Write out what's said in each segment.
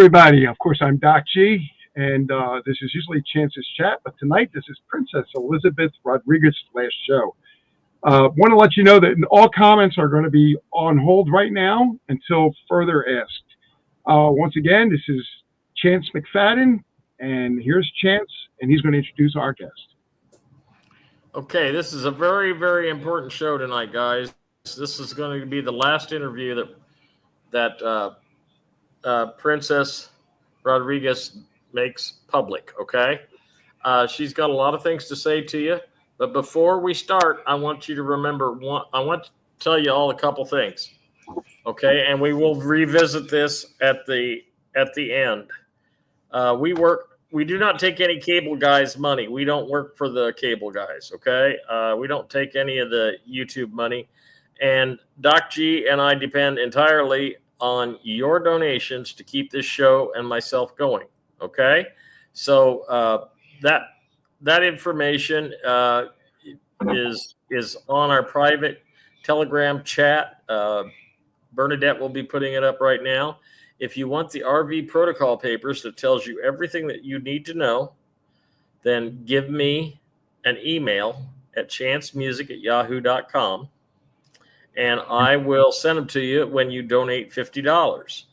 everybody. Of course, I'm Doc G, and this is usually Chance's Chat, but tonight this is Princess Elizabeth Rodriguez's last show. Want to let you know that all comments are going to be on hold right now until further asked. Once again, this is Chance McFadden, and here's Chance, and he's going to introduce our guest. Okay, this is a very, very important show tonight, guys. This is going to be the last interview that Princess Rodriguez makes public, okay? She's got a lot of things to say to you, but before we start, I want you to remember I want to tell you all a couple things, okay? And we will revisit this at the end. We do not take any cable guys' money. We don't work for the cable guys, okay? We don't take any of the YouTube money. And Doc G and I depend entirely on your donations to keep this show and myself going, okay? So that information is on our private Telegram chat. Bernadette will be putting it up right now. If you want the RV protocol papers that tells you everything that you need to know, then give me an email at chancemusic@yahoo.com, and I will send them to you when you donate $50.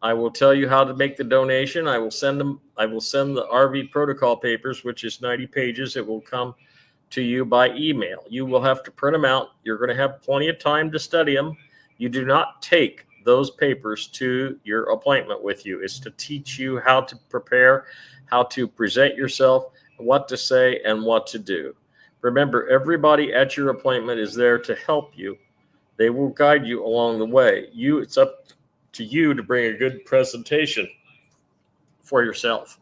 I will tell you how to make the donation. I will send the RV protocol papers, which is 90 pages. It will come to you by email. You will have to print them out. You're going to have plenty of time to study them. You do not take those papers to your appointment with you. It's to teach you how to prepare, how to present yourself, what to say, and what to do. Remember, everybody at your appointment is there to help you. They will guide you along the way. It's up to you to bring a good presentation for yourself.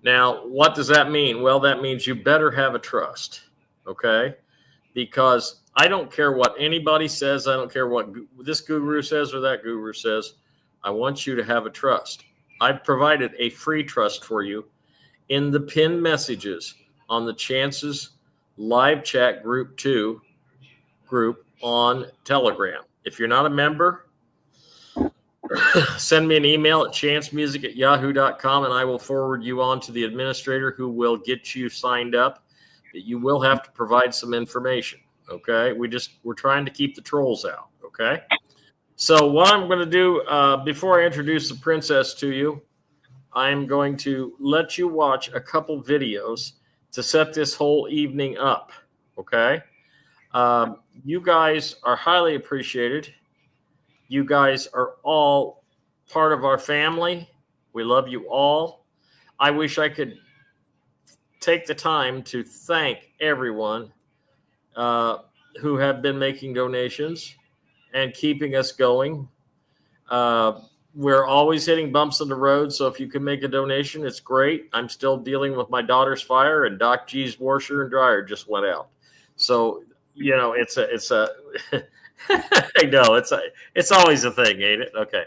Now, what does that mean? Well, that means you better have a trust, okay? Because I don't care what anybody says. I don't care what this guru says or that guru says. I want you to have a trust. I've provided a free trust for you in the pinned messages on the Chances live chat group 2 group on Telegram. If you're not a member, send me an email at chancemusic@yahoo.com, and I will forward you on to the administrator who will get you signed up. But you will have to provide some information. Okay, we're trying to keep the trolls out. Okay, so what I'm going to do before I introduce the princess to you, I'm going to let you watch a couple videos to set this whole evening up. Okay, you guys are highly appreciated. You guys are all part of our family. We love you all. I wish I could take the time to thank everyone who have been making donations and keeping us going. We're always hitting bumps in the road, so if you can make a donation, it's great. I'm still dealing with my daughter's fire, and Doc G's washer and dryer just went out. So, you know, it's a I know it's always a thing, ain't it? Okay,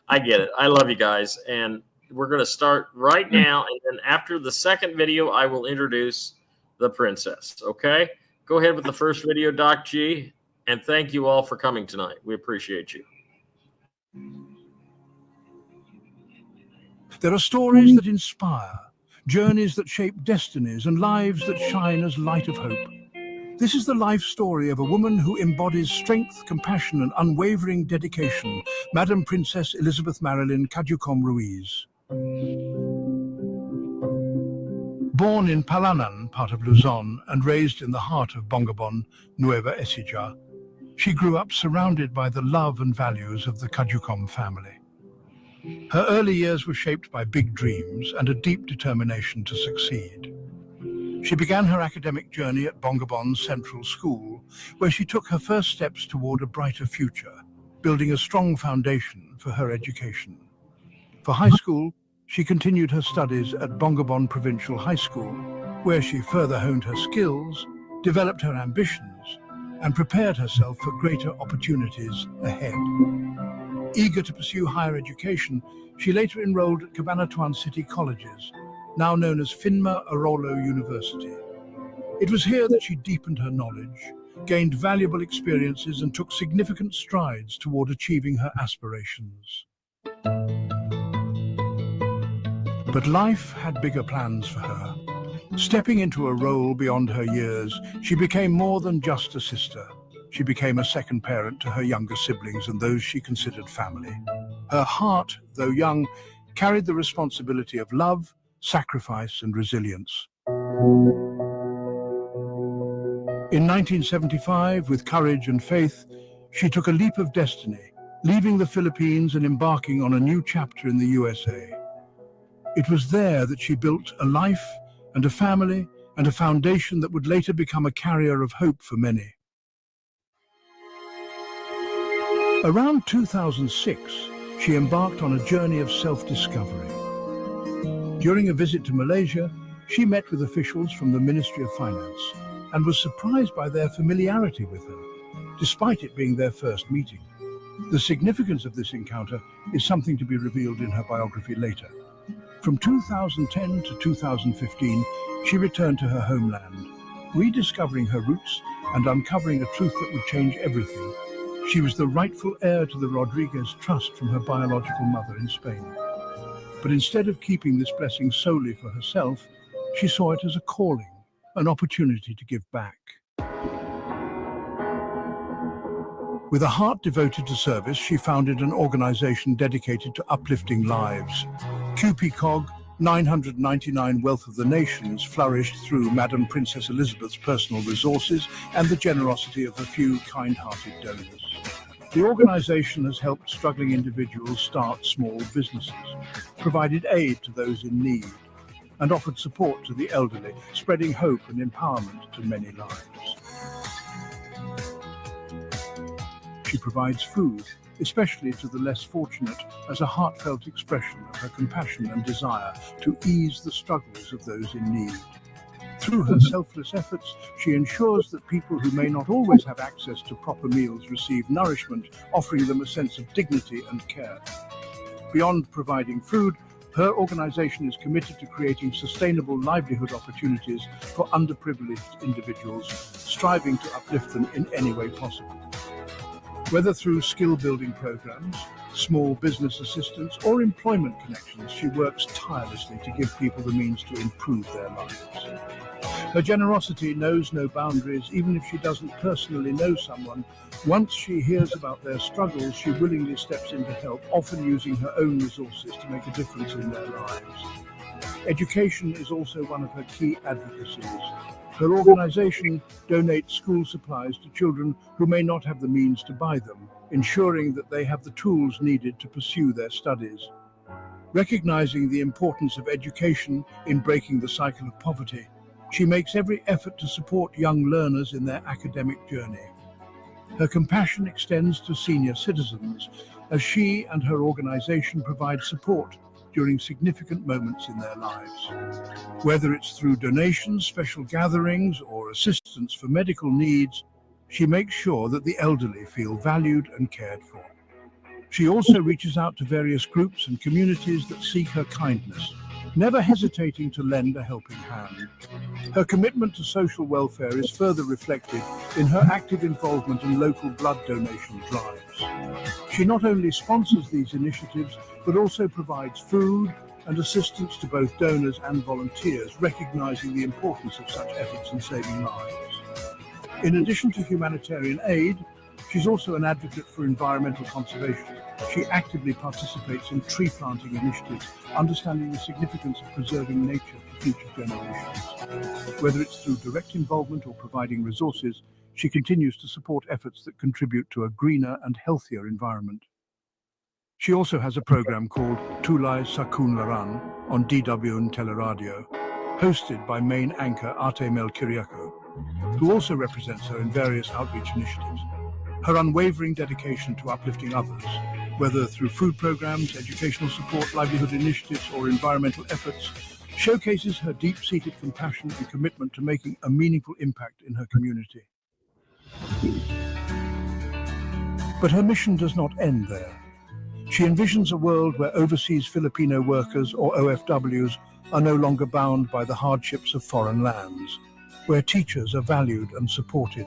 I get it. I love you guys, and we're going to start right now, and then after the second video, I will introduce the princess. Okay? Go ahead with the first video, Doc G, and thank you all for coming tonight. We appreciate you. There are stories that inspire, journeys that shape destinies, and lives that shine as light of hope. This is the life story of a woman who embodies strength, compassion, and unwavering dedication, Madam Princess Elizabeth Marilyn Cajucom Ruiz. Born in Palanan, part of Luzon, and raised in the heart of Bongabon, Nueva Ecija, she grew up surrounded by the love and values of the Cajucom family. Her early years were shaped by big dreams and a deep determination to succeed. She began her academic journey at Bongabon Central School, where she took her first steps toward a brighter future, building a strong foundation for her education. For high school, she continued her studies at Bongabon Provincial High School, where she further honed her skills, developed her ambitions, and prepared herself for greater opportunities ahead. Eager to pursue higher education, she later enrolled at Cabanatuan City Colleges, now known as Finma Arolo University. It was here that she deepened her knowledge, gained valuable experiences, and took significant strides toward achieving her aspirations. But life had bigger plans for her. Stepping into a role beyond her years, she became more than just a sister. She became a second parent to her younger siblings and those she considered family. Her heart, though young, carried the responsibility of love, sacrifice, and resilience. In 1975, with courage and faith, she took a leap of destiny, leaving the Philippines and embarking on a new chapter in the USA. It was there that she built a life and a family and a foundation that would later become a carrier of hope for many. Around 2006, she embarked on a journey of self-discovery. During a visit to Malaysia, she met with officials from the Ministry of Finance and was surprised by their familiarity with her, despite it being their first meeting. The significance of this encounter is something to be revealed in her biography later. From 2010 to 2015, she returned to her homeland, rediscovering her roots and uncovering a truth that would change everything. She was the rightful heir to the Rodriguez trust from her biological mother in Spain. But instead of keeping this blessing solely for herself, she saw it as a calling, an opportunity to give back. With a heart devoted to service, she founded an organization dedicated to uplifting lives. QPCOG, 999 Wealth of the Nations, flourished through Madam Princess Elizabeth's personal resources and the generosity of a few kind-hearted donors. The organization has helped struggling individuals start small businesses, provided aid to those in need, and offered support to the elderly, spreading hope and empowerment to many lives. She provides food, especially to the less fortunate, as a heartfelt expression of her compassion and desire to ease the struggles of those in need. Through her selfless efforts, she ensures that people who may not always have access to proper meals receive nourishment, offering them a sense of dignity and care. Beyond providing food, her organization is committed to creating sustainable livelihood opportunities for underprivileged individuals, striving to uplift them in any way possible. Whether through skill-building programs, small business assistance, or employment connections, she works tirelessly to give people the means to improve their lives. Her generosity knows no boundaries, even if she doesn't personally know someone. Once she hears about their struggles, she willingly steps in to help, often using her own resources to make a difference in their lives. Education is also one of her key advocacies. Her organization donates school supplies to children who may not have the means to buy them, ensuring that they have the tools needed to pursue their studies. Recognizing the importance of education in breaking the cycle of poverty, she makes every effort to support young learners in their academic journey. Her compassion extends to senior citizens, as she and her organization provide support during significant moments in their lives. Whether it's through donations, special gatherings, or assistance for medical needs, she makes sure that the elderly feel valued and cared for. She also reaches out to various groups and communities that seek her kindness, never hesitating to lend a helping hand. Her commitment to social welfare is further reflected in her active involvement in local blood donation drives. She not only sponsors these initiatives, but also provides food and assistance to both donors and volunteers, recognizing the importance of such efforts in saving lives. In addition to humanitarian aid, she's also an advocate for environmental conservation. She actively participates in tree planting initiatives, understanding the significance of preserving nature for future generations. Whether it's through direct involvement or providing resources, she continues to support efforts that contribute to a greener and healthier environment. She also has a program called Tulay sa Kunlaran on DW and Teleradio, hosted by main anchor Ate Mel Kiriako, who also represents her in various outreach initiatives. Her unwavering dedication to uplifting others, whether through food programs, educational support, livelihood initiatives, or environmental efforts, showcases her deep-seated compassion and commitment to making a meaningful impact in her community. But her mission does not end there. She envisions a world where overseas Filipino workers, or OFWs, are no longer bound by the hardships of foreign lands, where teachers are valued and supported,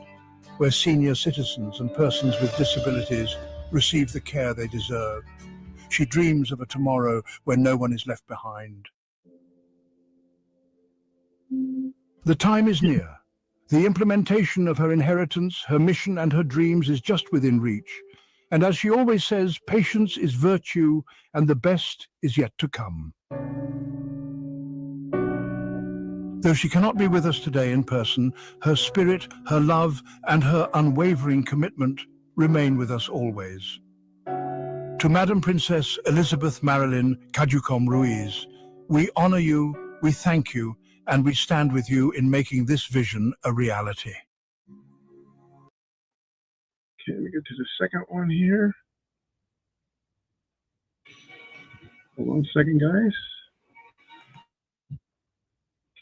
where senior citizens and persons with disabilities receive the care they deserve. She dreams of a tomorrow where no one is left behind, The time is near. The implementation of her inheritance, her mission, and her dreams is just within reach. And as she always says, patience is virtue, and the best is yet to come. Though she cannot be with us today in person, her spirit, her love, and her unwavering commitment remain with us always. To Madam Princess Elizabeth Marilyn Cajucom Ruiz, we honor you, we thank you, and we stand with you in making this vision a reality. Okay, let me get to the second one here. Hold on a second, guys.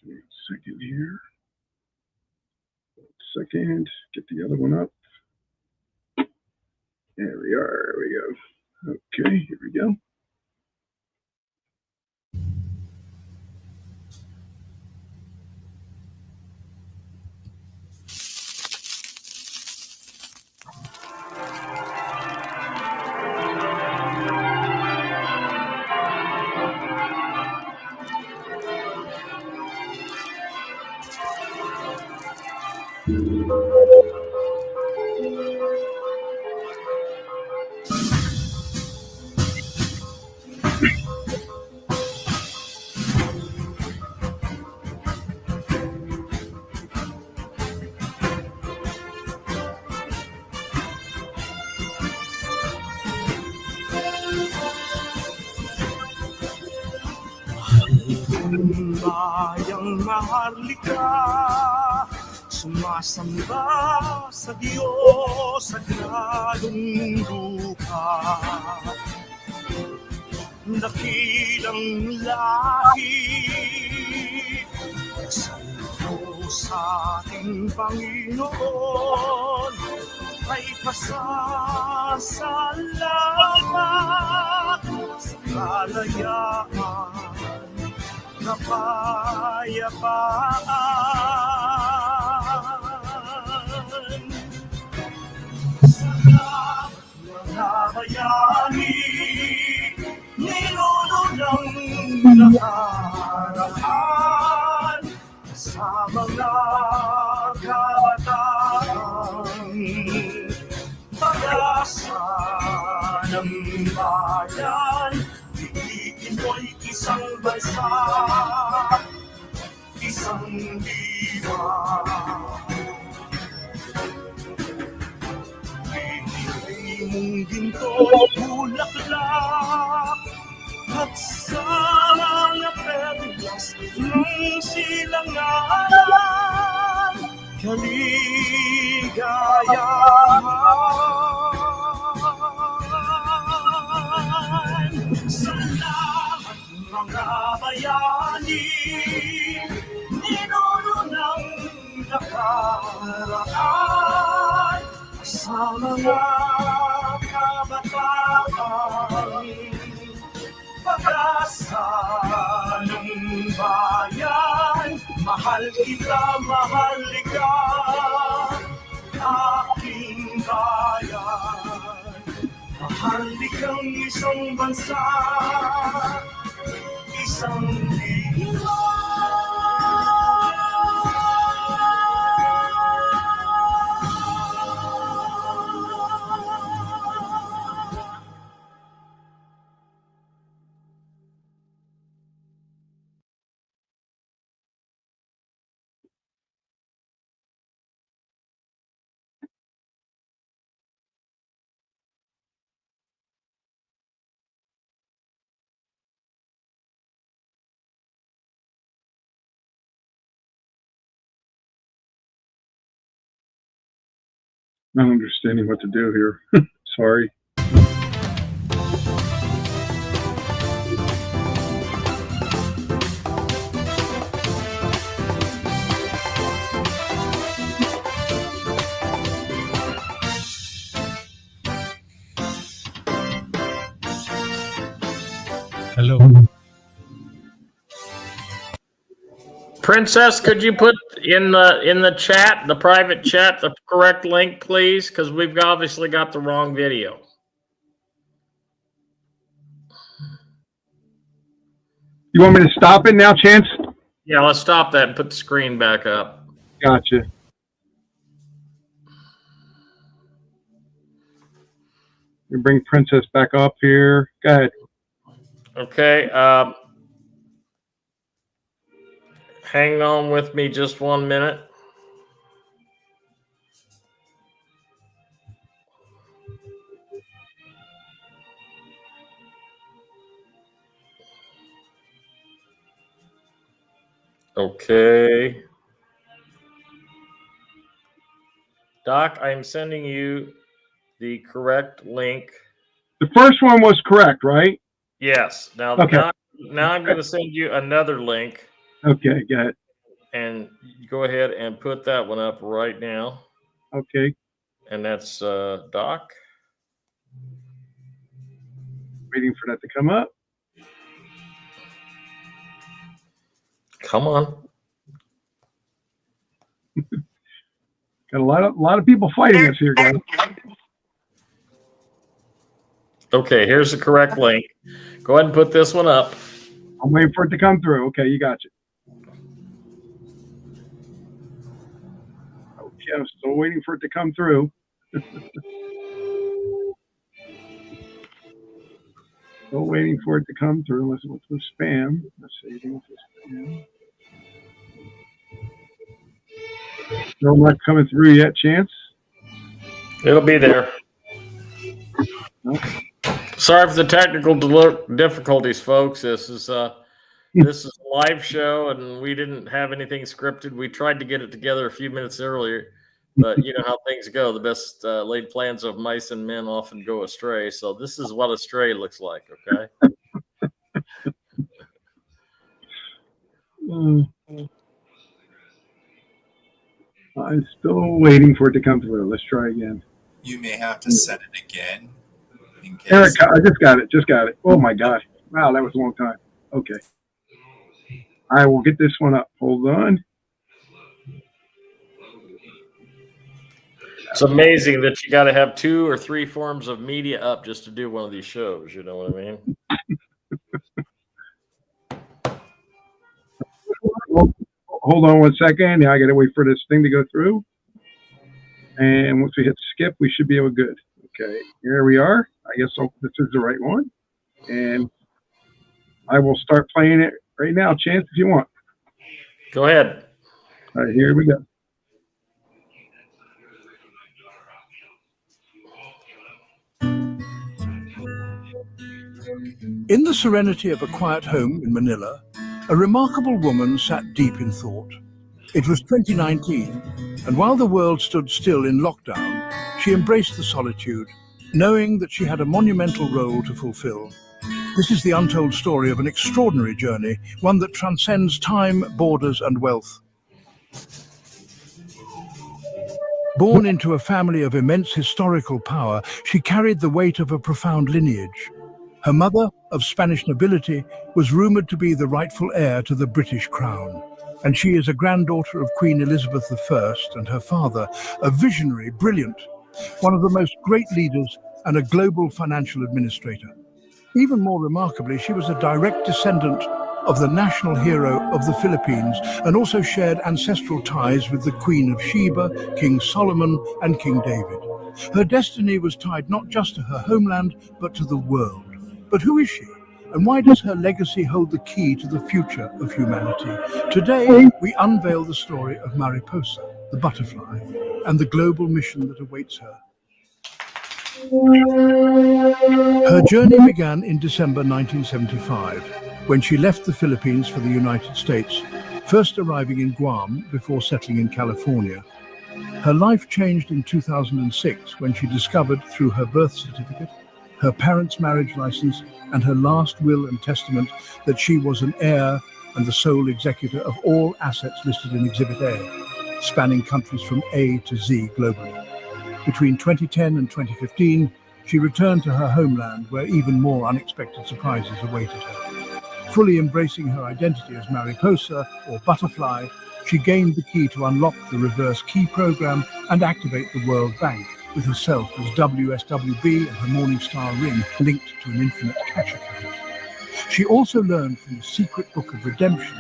Okay, second here. Second, get the other one up. There we are. There we go. Okay, here we go. Bayang maharlika, sumasamba sa Diyos sa gradong lupa. Dakilang lahi, salmo sa ating Panginoon, ay pasasalamat sa kalayaan. Kapayapaan sa mga bayani, ninuno ng nakaraan sa mga kabataan, pag-asa ng bayan. Mo'y isang bansa, isang diwa. Ibigay mong ginto, bulaklak, at sa mga perlas ng silangan, kaligayahan. Salamat mga bayani, ninuno ng nakaraan, sa mga kabataan, pag-asa ng bayan. Mahal kita, mahal ka, aking bayan. Mahalikang isang bansa, isang diwa. Not understanding what to do here. Sorry. Hello. Princess, could you put in the chat, the private chat, the correct link, please? Because we've obviously got the wrong video. You want me to stop it now, Chance? Yeah, let's stop that and put the screen back up. Gotcha. We bring Princess back up here. Go ahead. Okay. Hang on with me just 1 minute. Okay. Doc, I'm sending you the correct link. The first one was correct, right? Yes. Now, Okay. now I'm going to send you another link, Okay, go ahead. and go ahead and put that one up right now. Okay. And that's Doc. Waiting for that to come up. Come on. Got a lot of people fighting us here, guys. Okay, here's the correct link. Go ahead and put this one up. I'm waiting for it to come through. Okay, you got you. Okay, I'm still waiting for it to come through. Still waiting for it to come through. Unless it went to spam. Let's see. It went to spam. No, not coming through yet, Chance. It'll be there. Nope. Sorry for the technical difficulties, folks. This is a live show, and we didn't have anything scripted. We tried to get it together a few minutes earlier, but you know how things go. The best laid plans of mice and men often go astray. So this is what astray looks like. Okay. I'm still waiting for it to come through. Let's try again. You may have to set it again. In case. Eric, I just got it. Just got it. Oh my gosh. Wow, that was a long time. Okay. I will get this one up. Hold on. It's amazing that you got to have 2 or 3 forms of media up just to do one of these shows. You know what I mean? Hold on 1 second. Now I got to wait for this thing to go through. And once we hit skip, we should be able good. Okay, here we are. I guess this is the right one. And I will start playing it right now, Chance, if you want. Go ahead. All right, here we go. In the serenity of a quiet home in Manila, a remarkable woman sat deep in thought. It was 2019, and while the world stood still in lockdown, she embraced the solitude, knowing that she had a monumental role to fulfill. This is the untold story of an extraordinary journey, one that transcends time, borders, and wealth. Born into a family of immense historical power, she carried the weight of a profound lineage. Her mother, of Spanish nobility, was rumored to be the rightful heir to the British crown, and she is a granddaughter of Queen Elizabeth I and her father, a visionary, brilliant, one of the most great leaders and a global financial administrator. Even more remarkably, she was a direct descendant of the national hero of the Philippines and also shared ancestral ties with the Queen of Sheba, King Solomon, and King David. Her destiny was tied not just to her homeland, but to the world. But who is she? And why does her legacy hold the key to the future of humanity? Today, we unveil the story of Mariposa, the butterfly, and the global mission that awaits her. Her journey began in December 1975, when she left the Philippines for the United States, first arriving in Guam before settling in California. Her life changed in 2006 when she discovered through her birth certificate, her parents' marriage license, and her last will and testament that she was an heir and the sole executor of all assets listed in Exhibit A, spanning countries from A to Z globally. Between 2010 and 2015, she returned to her homeland where even more unexpected surprises awaited her. Fully embracing her identity as Mariposa, or butterfly, she gained the key to unlock the reverse key program and activate the World Bank, with herself as WSWB and her Morningstar ring linked to an infinite cash account. She also learned from the secret book of redemption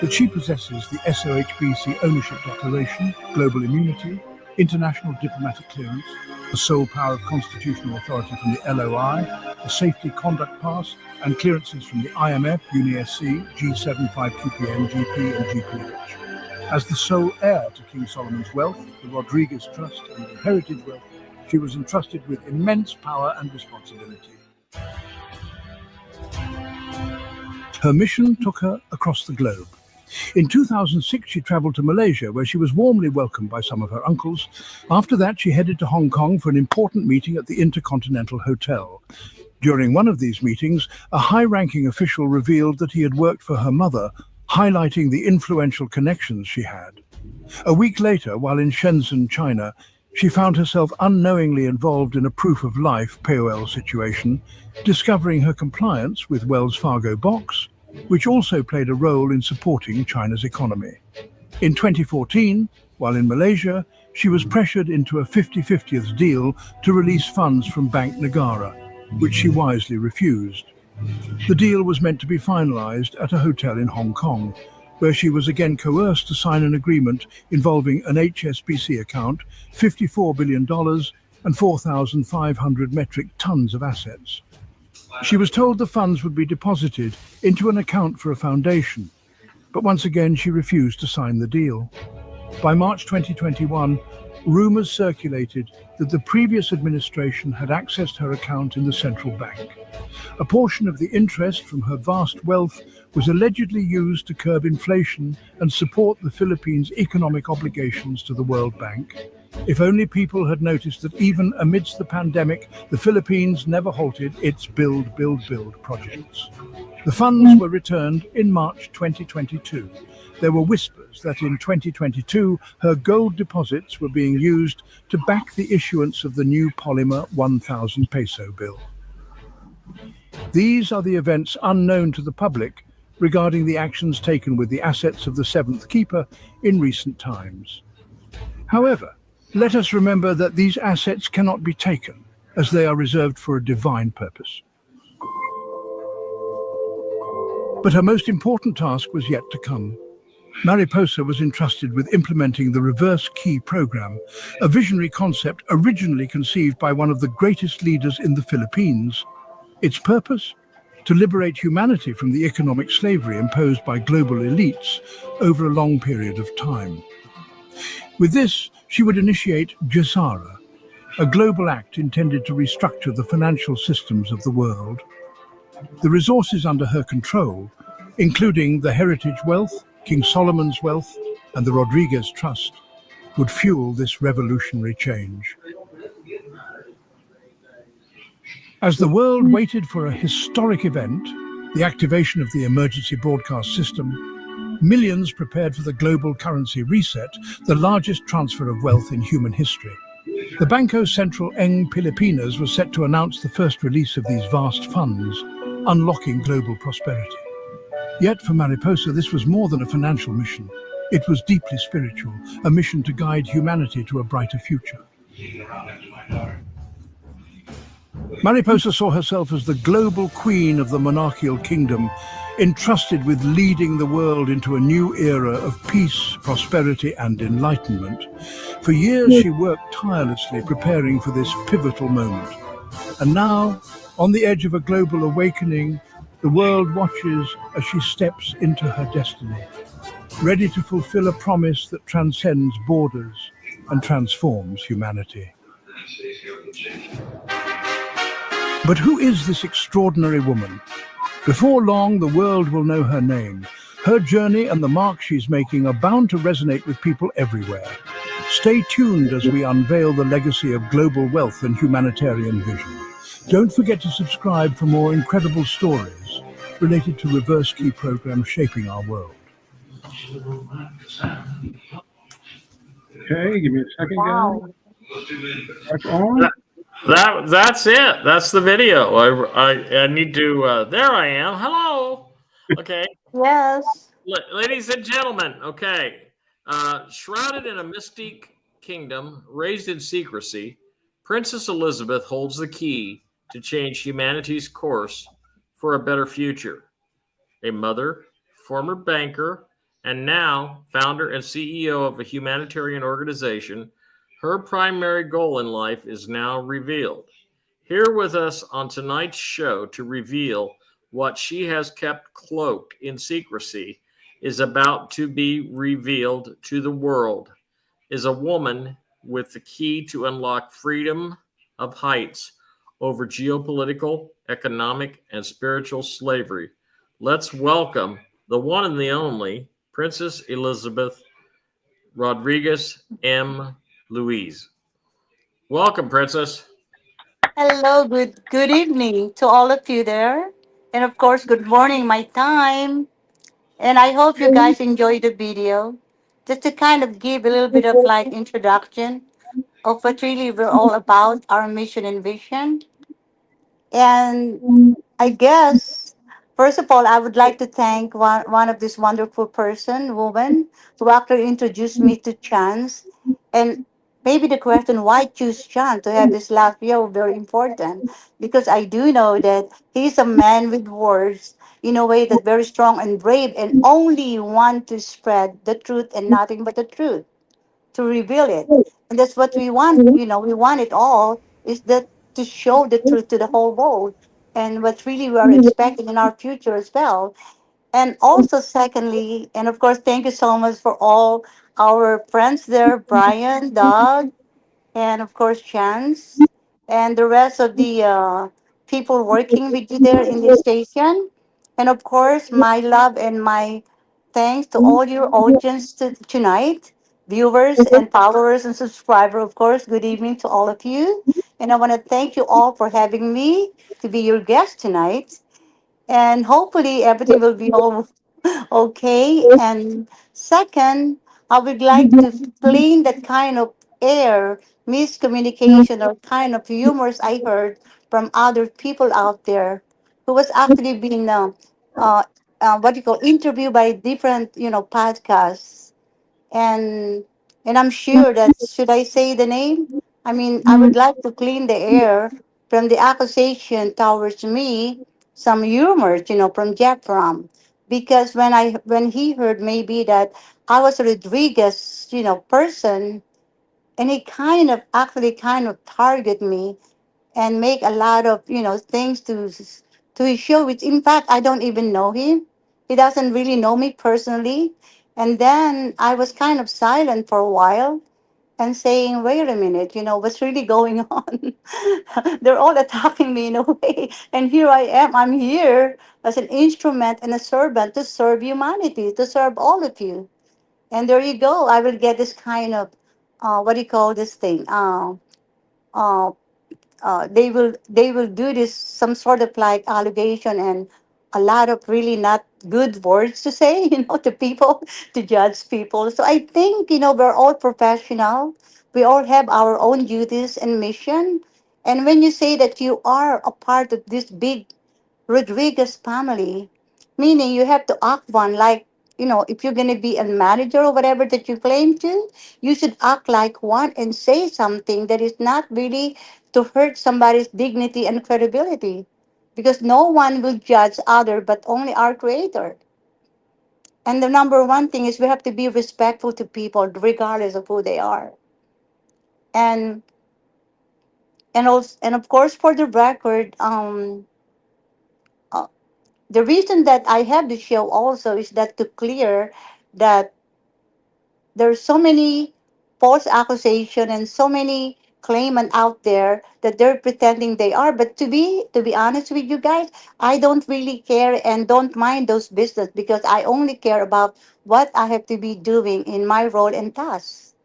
that she possesses the SOHBC Ownership Declaration, Global Immunity, International Diplomatic Clearance, the sole power of constitutional authority from the LOI, the Safety Conduct Pass, and clearances from the IMF, UNESC, G7-3-25, GP, and GPH. As the sole heir to King Solomon's wealth, the Rodriguez Trust, and the Heritage Wealth, she was entrusted with immense power and responsibility. Her mission took her across the globe. In 2006, she traveled to Malaysia, where she was warmly welcomed by some of her uncles. After that, she headed to Hong Kong for an important meeting at the Intercontinental Hotel. During one of these meetings, a high-ranking official revealed that he had worked for her mother, highlighting the influential connections she had. A week later, while in Shenzhen, China, she found herself unknowingly involved in a proof-of-life POL situation, discovering her compliance with Wells Fargo Box, which also played a role in supporting China's economy. In 2014, while in Malaysia, she was pressured into a 50-50th deal to release funds from Bank Negara, which she wisely refused. The deal was meant to be finalized at a hotel in Hong Kong, where she was again coerced to sign an agreement involving an HSBC account, $54 billion, and 4,500 metric tons of assets. She was told the funds would be deposited into an account for a foundation, but once again she refused to sign the deal. By March 2021, rumors circulated that the previous administration had accessed her account in the central bank. A portion of the interest from her vast wealth was allegedly used to curb inflation and support the Philippines' economic obligations to the World Bank. If only people had noticed that even amidst the pandemic, the Philippines never halted its build, build, build projects. The funds were returned in March 2022. There were whispers that in 2022, her gold deposits were being used to back the issuance of the new polymer 1,000 peso bill. These are the events unknown to the public regarding the actions taken with the assets of the seventh keeper in recent times. However, let us remember that these assets cannot be taken, as they are reserved for a divine purpose. But her most important task was yet to come. Mariposa was entrusted with implementing the reverse key program, a visionary concept originally conceived by one of the greatest leaders in the Philippines. Its purpose? To liberate humanity from the economic slavery imposed by global elites over a long period of time. With this, she would initiate JSARA, a global act intended to restructure the financial systems of the world. The resources under her control, including the Heritage Wealth, King Solomon's Wealth, and the Rodriguez Trust, would fuel this revolutionary change. As the world waited for a historic event, the activation of the emergency broadcast system, millions prepared for the global currency reset, the largest transfer of wealth in human history. The Banco Central ng Pilipinas was set to announce the first release of these vast funds, unlocking global prosperity. Yet for Mariposa, this was more than a financial mission. It was deeply spiritual, a mission to guide humanity to a brighter future. Mariposa saw herself as the global queen of the monarchical kingdom, entrusted with leading the world into a new era of peace, prosperity, and enlightenment. For years, she worked tirelessly preparing for this pivotal moment. And now, on the edge of a global awakening, the world watches as she steps into her destiny, ready to fulfill a promise that transcends borders and transforms humanity. But who is this extraordinary woman? Before long, the world will know her name. Her journey and the mark she's making are bound to resonate with people everywhere. Stay tuned as we unveil the legacy of global wealth and humanitarian vision. Don't forget to subscribe for more incredible stories related to reverse key programs shaping our world. Okay, give me a second, Wow. guys. That's on. That's it. That's the video. I need to. There I am. Hello. Okay, Yes. ladies and gentlemen. Okay, shrouded in a mystique kingdom, raised in secrecy, Princess Elizabeth holds the key to change humanity's course for a better future. A mother, former banker, and now founder and CEO of a humanitarian organization, her primary goal in life is now revealed. Here with us on tonight's show to reveal what she has kept cloaked in secrecy is about to be revealed to the world is a woman with the key to unlock freedom of heights over geopolitical, economic, and spiritual slavery. Let's welcome the one and the only Princess Elizabeth Rodriguez M. Louise. Welcome, Princess. Hello, good evening to all of you there. And of course, good morning my time. And I hope you guys enjoy the video. Just to kind of give a little bit of like introduction of what really we're all about, our mission and vision. And I guess, first of all, I would like to thank one of this wonderful person, woman, who actually introduced me to Chance. And maybe the question, why choose Chance to have this last year, very important. Because I do know that he's a man with words in a way that very strong and brave and only want to spread the truth and nothing but the truth to reveal it. And that's what we want. We want it all is that to show the truth to the whole world and what really we are expecting in our future as well. And also, secondly, and of course, thank you so much for all our friends there, Brian, Doug, and of course Chance, and the rest of the people working with you there in the station, and of course my love and my thanks to all your audience tonight, viewers and followers and subscribers. Of course, good evening to all of you, and I want to thank you all for having me to be your guest tonight. And hopefully everything will be all okay. And second, I would like to clean that kind of air, miscommunication, or kind of humors I heard from other people out there who was actually being, uh, what do you call, interviewed by different, podcasts, and I'm sure that should I say the name? I mean, I would like to clean the air from the accusation towards me, some rumors, from Jeff from, because when he heard maybe that I was a Rodriguez, person, and he kind of actually kind of target me and make a lot of things to his show, which in fact I don't even know him. He doesn't really know me personally. And then I was kind of silent for a while and saying, wait a minute, what's really going on? They're all attacking me in a way, and here I am. I'm here as an instrument and a servant to serve humanity, to serve all of you. And there you go, I will get this kind of what do you call this thing, uh, they will do this some sort of like allegation and a lot of really not good words to say to people, to judge people. So I think we're all professional, we all have our own duties and mission. And when you say that you are a part of this big Rodriguez family, meaning you have to act one like, if you're going to be a manager or whatever that you claim to, you should act like one and say something that is not really to hurt somebody's dignity and credibility. Because no one will judge other but only our creator. And the number one thing is we have to be respectful to people regardless of who they are. And also, and of course for the record, uh, the reason that I have the show also is that to clear that there's so many false accusation and so many claimant out there that they're pretending they are. But to be honest with you guys, I don't really care and don't mind those business because I only care about what I have to be doing in my role and tasks.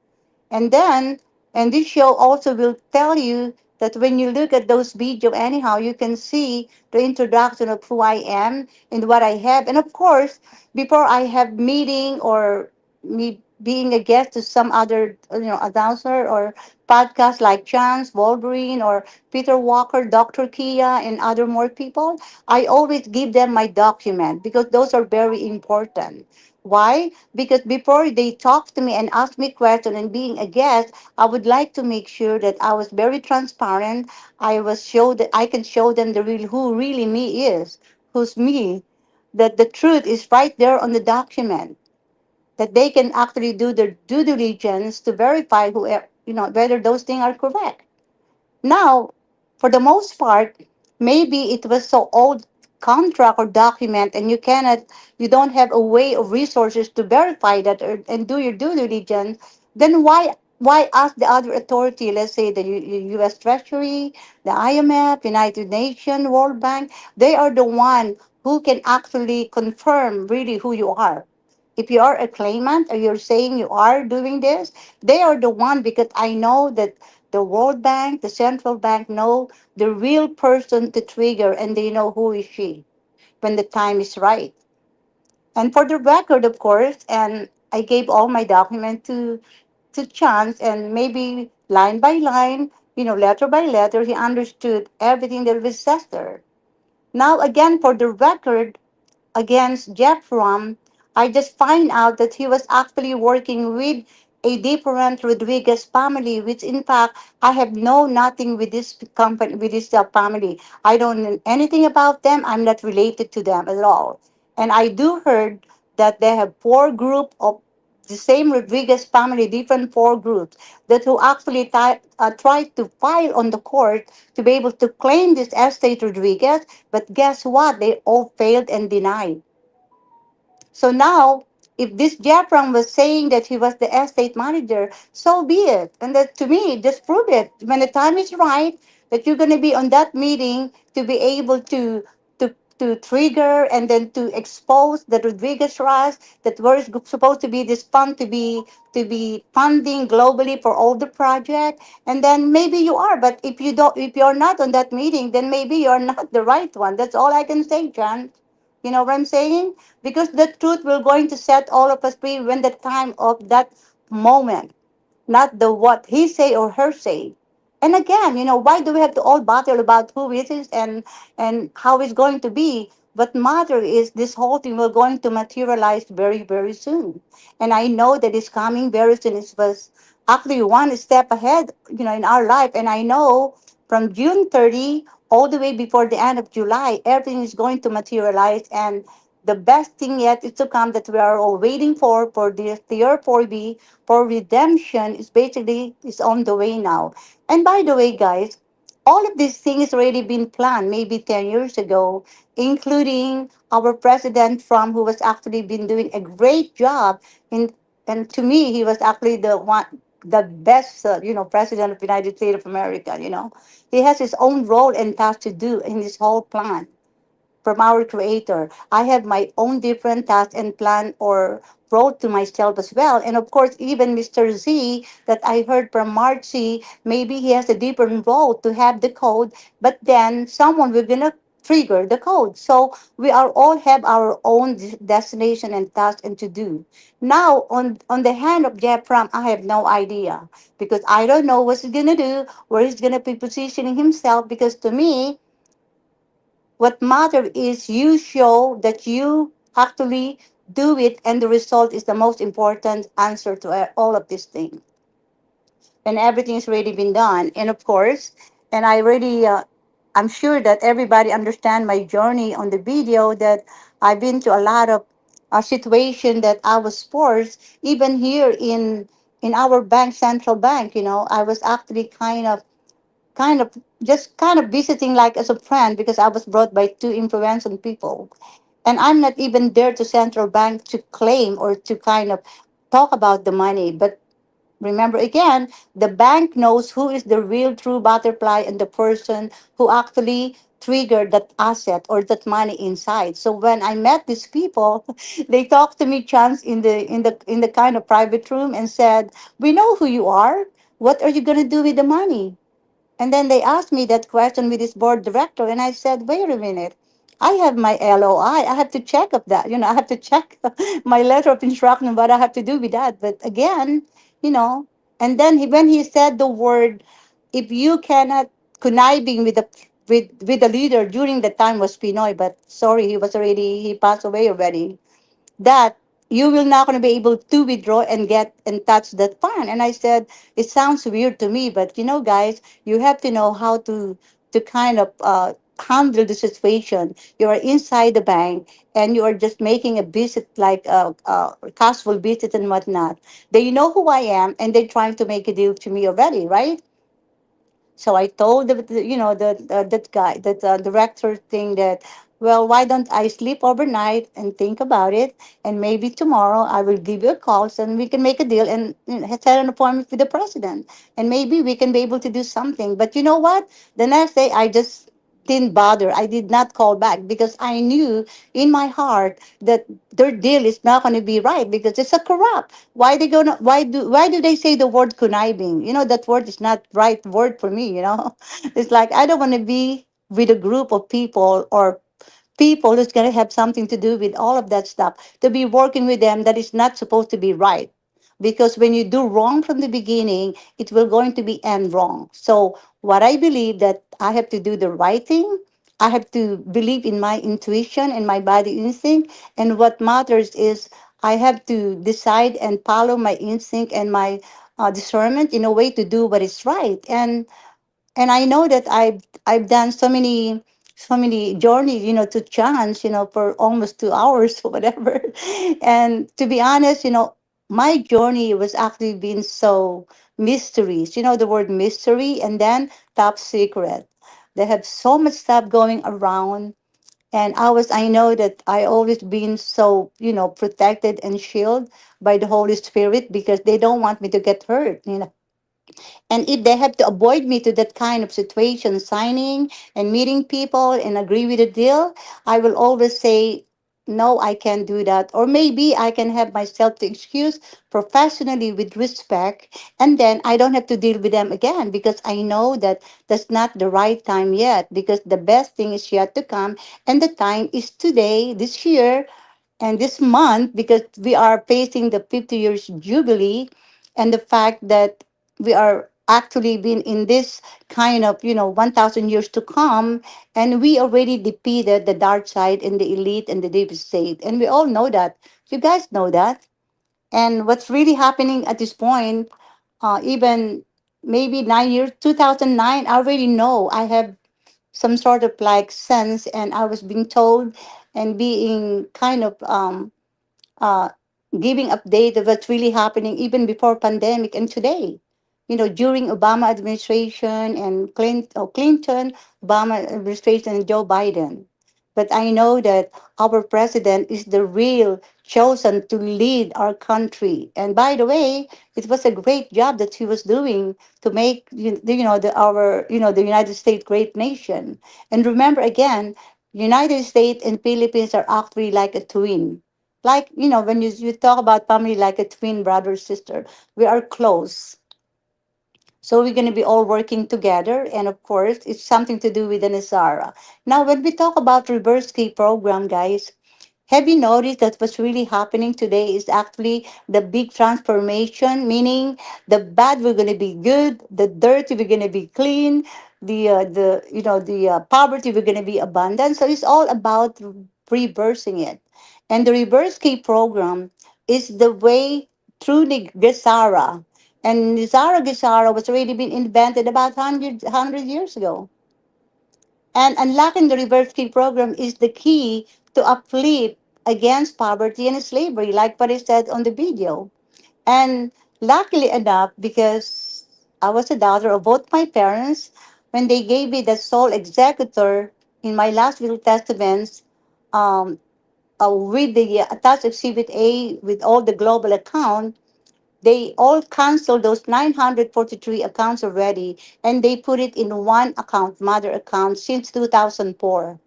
And then, and this show also will tell you that when you look at those video anyhow, you can see the introduction of who I am and what I have. And of course, before I have meeting or me being a guest to some other, announcer or podcast like Chance, Wolverine, or Peter Walker, Dr. Kia, and other more people, I always give them my document because those are very important. Why? Because before they talk to me and ask me questions and being a guest, I would like to make sure that I was very transparent. I was show that I can show them the real who really me is, who's me, that the truth is right there on the document. that they can actually do their due diligence to verify who, whether those things are correct. Now, for the most part, maybe it was so old contract or document, and you don't have a way of resources to verify that, and do your due diligence. Then why ask the other authority? Let's say the U.S. Treasury, the IMF, United Nations, World Bank. They are the one who can actually confirm really who you are. If you are a claimant or you're saying you are doing this, they are the one, because I know that the World Bank, the central bank know the real person to trigger, and they know who is she when the time is right. And for the record, of course, and I gave all my document to Chance, and maybe line by line, letter by letter, he understood everything that was said there. Now, again, for the record, against Jeff Rom, I just find out that he was actually working with a different Rodriguez family, which in fact I have no nothing with this company, with this family. I don't know anything about them. I'm not related to them at all. And I do heard that they have four group of the same Rodriguez family, different four groups that who actually tried to file on the court to be able to claim this estate Rodriguez. But guess what? They all failed and denied. So now, if this Jeffram was saying that he was the estate manager, so be it. And that, to me, just prove it. When the time is right, that you're going to be on that meeting to be able to trigger and then to expose the Rodriguez Trust, that we're supposed to be this fund to be funding globally for all the project. And then maybe you are, but if you're not on that meeting, then maybe you're not the right one. That's all I can say, John. You know what I'm saying? Because the truth will going to set all of us free when the time of that moment, not the what he say or her say. And again, why do we have to all battle about who it is and how it's going to be? What matter is this whole thing will going to materialize very, very soon. And I know that it's coming very soon. It was actually one step ahead, in our life. And I know from June 30 all the way before the end of July, everything is going to materialize. And the best thing yet is to come that we are all waiting for the year 4B for redemption is on the way now. And by the way, guys, all of these things already been planned maybe 10 years ago, including our president Trump, who was actually been doing a great job in, and to me he was actually the best president of the United States of America. He has his own role and task to do in this whole plan from our creator. I have my own different task and plan or role to myself as well. And of course, even Mr. Z that I heard from Marcy, maybe he has a different role to have the code, but then someone will gonna trigger the code. So we are all have our own destination and task and to do. Now on the hand of Jeff Ram, I have no idea because I don't know what he's gonna do, where he's gonna be positioning himself. Because to me, what matter is you show that you actually do it, and the result is the most important answer to all of these things. And everything's already been done. And of course, and I'm sure that everybody understand my journey on the video that I've been to a lot of situation that I was forced, even here in our bank, central bank. I was actually kind of just kind of visiting like as a friend because I was brought by two influential people. And I'm not even there to central bank to claim or to kind of talk about the money. But remember again, the bank knows who is the real true butterfly and the person who actually triggered that asset or that money inside. So when I met these people, they talked to me chance in the kind of private room and said, "We know who you are. What are you gonna do with the money?" And then they asked me that question with this board director, and I said, "Wait a minute. I have my LOI. I have to check of that. I have to check my letter of instruction, what I have to do with that." But again, you know, and then when he said the word, if you cannot conniving with the leader during the time was Pinoy, but sorry, he passed away already, that you will not going to be able to withdraw and get and touch that fund. And I said, it sounds weird to me, but guys, you have to know how to kind of handle the situation. You are inside the bank and you are just making a visit, like a casual visit and whatnot. They know who I am and they're trying to make a deal to me already, right? So I told that guy, that director thing, that, well, why don't I sleep overnight and think about it, and maybe tomorrow I will give you a call so we can make a deal and set an appointment with the president, and maybe we can be able to do something. But you know what? The next day I just didn't bother. I did not call back because I knew in my heart that their deal is not going to be right because it's a corrupt. Why do they say the word conniving? That word is not right word for me. It's like I don't want to be with a group of people or people who's going to have something to do with all of that stuff, to be working with them that is not supposed to be right. Because when you do wrong from the beginning, it will going to be end wrong. So what I believe, that I have to do the right thing. I have to believe in my intuition and my body instinct. And what matters is I have to decide and follow my instinct and my discernment in a way to do what is right. And I know that I've done so many journeys, to chance, for almost 2 hours or whatever. And to be honest, my journey was actually been so mysteries. You know the word mystery, and then top secret. They have so much stuff going around. And I know that I always been so, protected and shielded by the Holy Spirit because they don't want me to get hurt. And if they have to avoid me to that kind of situation, signing and meeting people and agree with a deal, I will always say, no, I can't do that. Or maybe I can have myself to excuse professionally with respect, and then I don't have to deal with them again because I know that that's not the right time yet, because the best thing is yet to come. And the time is today, this year, and this month, because we are facing the 50 years jubilee, and the fact that we are actually been in this kind of 1000 years to come, and we already defeated the dark side and the elite and the deep state, and we all know that. You guys know that. And what's really happening at this point, even maybe 9 years, 2009, I already know. I have some sort of like sense, and I was being told and being kind of uh, giving update of what's really happening even before pandemic and today. During Obama administration and Clinton, Obama administration, and Joe Biden. But I know that our president is the real chosen to lead our country. And by the way, it was a great job that he was doing to make the United States great nation. And remember again, United States and Philippines are actually like a twin. Like, when you talk about family like a twin brother sister, we are close. So we're going to be all working together. And of course, it's something to do with the Nazara. Now, when we talk about reverse key program, guys, have you noticed that what's really happening today is actually the big transformation, meaning the bad we're going to be good, the dirty we're going to be clean, the poverty we're going to be abundant. So it's all about reversing it. And the reverse key program is the way through the Gesara. And Nizara Gesara was already been invented about 100 years ago. And unlocking the reverse key program is the key to uplift against poverty and slavery, like what I said on the video. And luckily enough, because I was a daughter of both my parents, when they gave me the sole executor in my last will testaments, um, with the attached exhibit A with all the global account, they all canceled those 943 accounts already, and they put it in one account, mother account, since 2004.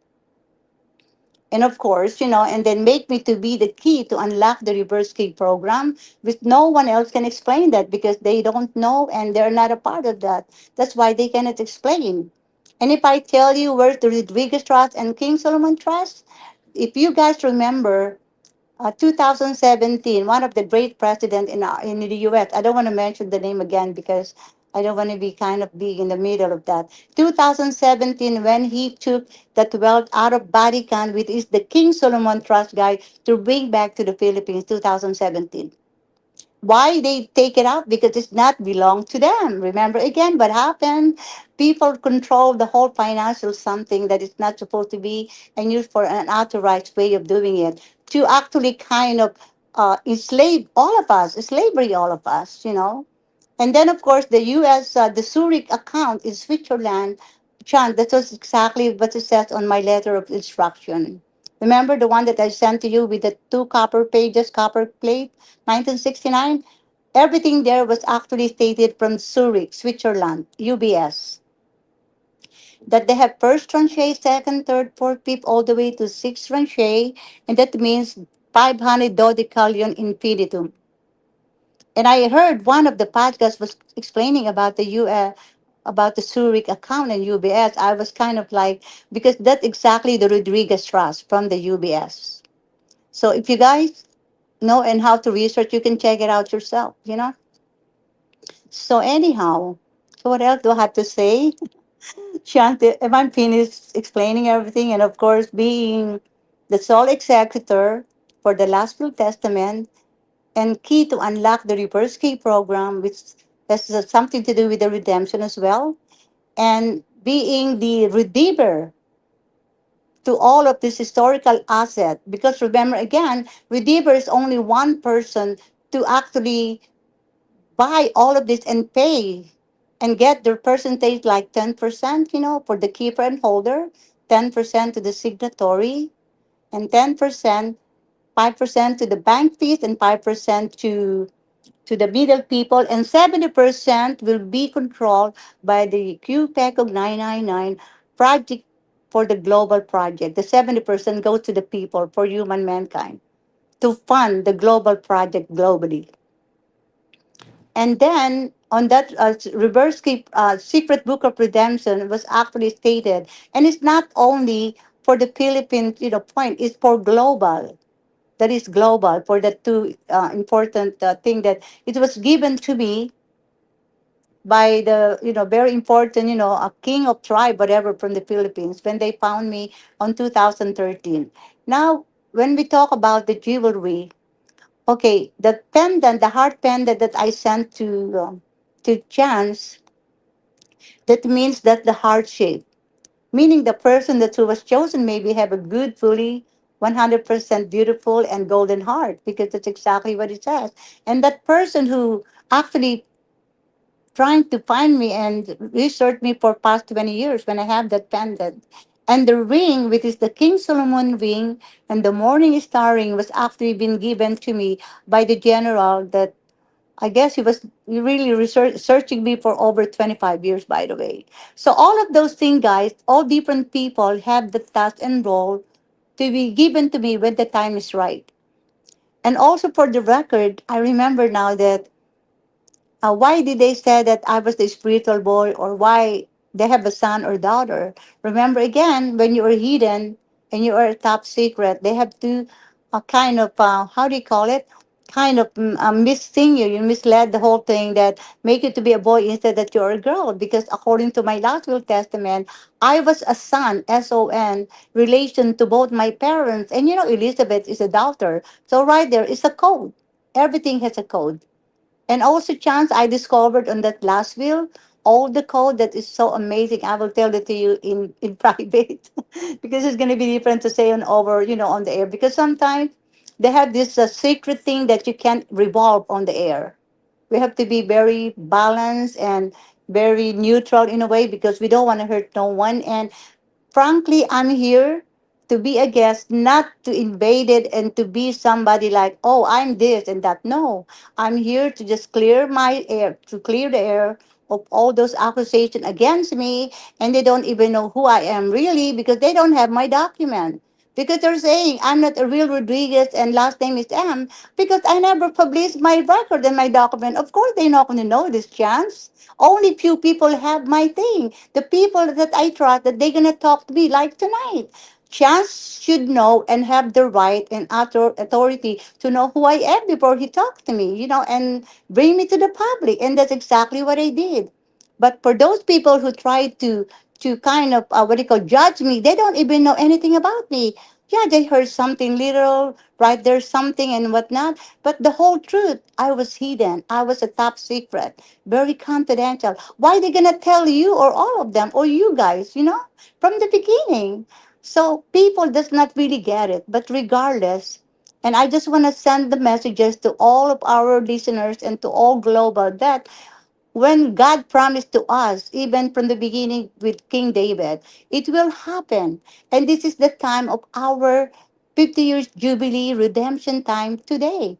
And of course, and then make me to be the key to unlock the reverse key program, which no one else can explain that because they don't know and they're not a part of that. That's why they cannot explain. And if I tell you where's the Rodriguez Trust and King Solomon Trust, if you guys remember, 2017, one of the great president in the U.S. I don't want to mention the name again because I don't want to be kind of big in the middle of that. 2017, when he took that wealth out of Vatican, which is the King Solomon Trust guy, to bring back to the Philippines. 2017. Why they take it out? Because it's not belong to them. Remember again what happened? People control the whole financial something that is not supposed to be and used for an authorized way of doing it to actually kind of enslave all of us, slavery all of us, you know. And then, of course, the U.S., the Zurich account in Switzerland, John, that was exactly what it says on my letter of instruction. Remember the one that I sent to you with the two copper pages, copper plate, 1969? Everything there was actually stated from Zurich, Switzerland, UBS, that they have first tranche, second, third, fourth, fifth, all the way to sixth tranche, and that means 500 dodecalion infinitum. And I heard one of the podcasts was explaining about the about the Zurich account and UBS. I was kind of like, because that's exactly the Rodriguez Trust from the UBS. So if you guys know and how to research, you can check it out yourself, you know. So anyhow, so what else do I have to say? Shanti, am I finished explaining everything? And of course, being the sole executor for the last will testament and key to unlock the reverse key program, which has something to do with the redemption as well, and being the redeemer to all of this historical asset. Because remember again, redeemer is only one person to actually buy all of this and pay and get their percentage like 10%, you know, for the keeper and holder, 10% to the signatory, and 10%, 5% to the bank fees, and 5% to the middle people, and 70% will be controlled by the QPECOG 999 project for the global project. The 70% goes to the people for human mankind to fund the global project globally. And then on that reverse keep, secret book of redemption was actually stated, and it's not only for the Philippines, you know, point, it's for global. That is global for the two important thing that it was given to me by the, you know, very important, you know, a king of tribe whatever from the Philippines when they found me on 2013. Now when we talk about the jewelry, okay, the pendant, the heart pendant that I sent to Chance, that means that the heart shape, meaning the person that who was chosen maybe have a good, fully 100% beautiful and golden heart, because that's exactly what it says. And that person who actually trying to find me and research me for past 20 years when I have that pendant. And the ring, which is the King Solomon ring, and the morning star ring was actually been given to me by the general that I guess he was really searching me for over 25 years, by the way. So all of those things, guys, all different people have the task and role to be given to me when the time is right. And also for the record, I remember now that why did they say that I was the spiritual boy, or why they have a son or daughter? Remember again, when you are hidden and you are top secret, they have to kind of, how do you call it? Kind of misthing you. You misled the whole thing that make you to be a boy instead that you're a girl. Because according to my last will testament, I was a son, S-O-N, relation to both my parents. And you know, Elizabeth is a daughter. So right there is a code. Everything has a code. And also, chance I discovered on that last wheel, all the code that is so amazing. I will tell it to you in private because it's going to be different to say on over, you know, on the air. Because sometimes they have this secret thing that you can't revolve on the air. We have to be very balanced and very neutral in a way because we don't want to hurt no one. And frankly, I'm here to be a guest, not to invade it and to be somebody like, oh, I'm this and that. No, I'm here to just clear my air, to clear the air of all those accusations against me. And they don't even know who I am really because they don't have my document. Because they're saying I'm not a real Rodriguez and last name is M because I never published my record and my document. Of course, they're not going to know this chance. Only few people have my thing. The people that I trust that they're gonna talk to me like tonight. Chance should know and have the right and authority to know who I am before he talked to me, you know, and bring me to the public. And that's exactly what I did. But for those people who try to kind of what do you call judge me, they don't even know anything about me. Yeah, they heard something little, right? There's something and whatnot. But the whole truth, I was hidden. I was a top secret, very confidential. Why they gonna tell you or all of them or you guys, from the beginning? So people does not really get it. But regardless, and I just want to send the messages to all of our listeners and to all global that when God promised to us, even from the beginning with King David, it will happen. And this is the time of our 50 years Jubilee redemption time today.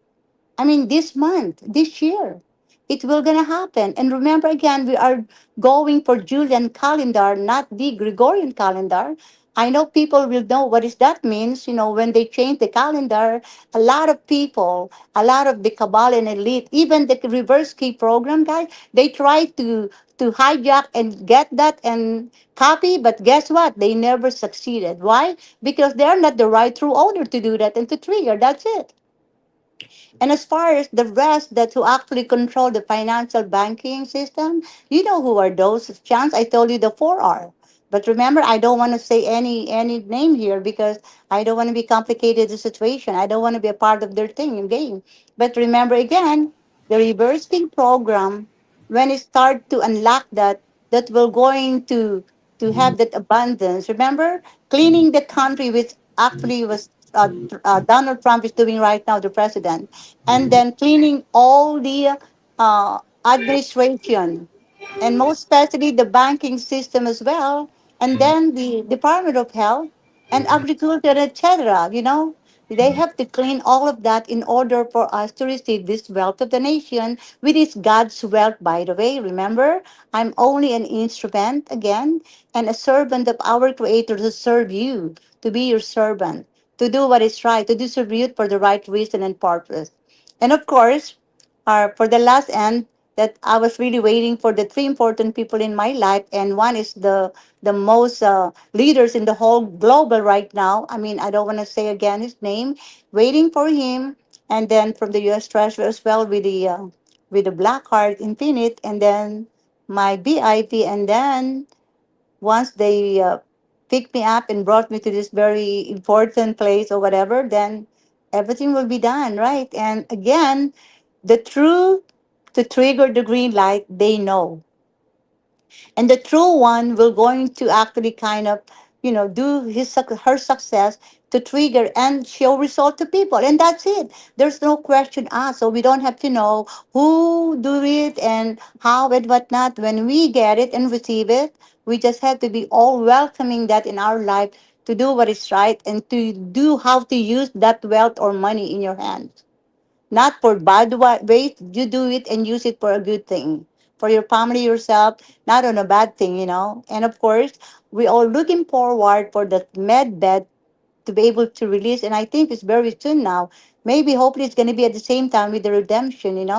I mean, this month, this year, it will gonna happen. And remember again, we are going for Julian calendar, not the Gregorian calendar. I know people will know what is that means. When they change the calendar, a lot of people, a lot of the cabal and elite, even the reverse key program guys, they try to hijack and get that and copy. But guess what? They never succeeded. Why? Because they're not the right true owner to do that and to trigger. That's it. And as far as the rest that who actually control the financial banking system, you know who are those? Chance, I told you the 4R. But remember, I don't want to say any name here because I don't want to be complicated the situation. I don't want to be a part of their thing and game. But remember again, the reversing program, when it start to unlock that, that will going to have that abundance. Remember, cleaning the country, which actually was Donald Trump is doing right now, the president, and then cleaning all the administration, and most especially the banking system as well, and then the Department of Health and Agriculture, etc. They have to clean all of that in order for us to receive this wealth of the nation, which is God's wealth, by the way. Remember, I'm only an instrument again and a servant of our Creator to serve you, to be your servant, to do what is right, to distribute for the right reason and purpose. And of course, for the last end, that I was really waiting for the three important people in my life, and one is the most leaders in the whole global right now. I mean, I don't want to say again his name. Waiting for him, and then from the U.S. Treasury as well with the Black Heart Infinite, and then my BIP, and then once they picked me up and brought me to this very important place or whatever, then everything will be done, right? And again, the truth to trigger the green light, they know, and the true one will going to actually kind of do her success to trigger and show result to people, and that's it. There's no question asked, so we don't have to know who do it and how and whatnot. When we get it and receive it, we just have to be all welcoming that in our life, to do what is right and to do how to use that wealth or money in your hands, not for bad ways. You do it and use it for a good thing, for your family, yourself, not on a bad thing. And of course, we all looking forward for the med bed to be able to release. And I think it's very soon now. Maybe hopefully it's going to be at the same time with the redemption.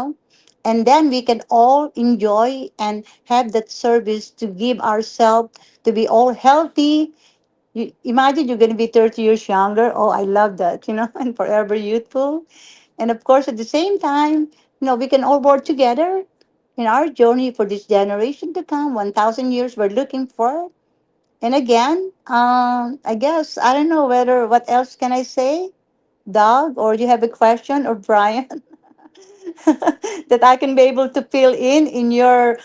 And then we can all enjoy and have that service to give ourselves to be all healthy. Imagine you're going to be 30 years younger. Oh, I love that, and forever youthful. And of course, at the same time, we can all work together in our journey for this generation to come. 1,000 years we're looking for. And again, I guess, I don't know what else can I say, Doug, or you have a question, or Brian, that I can be able to fill in your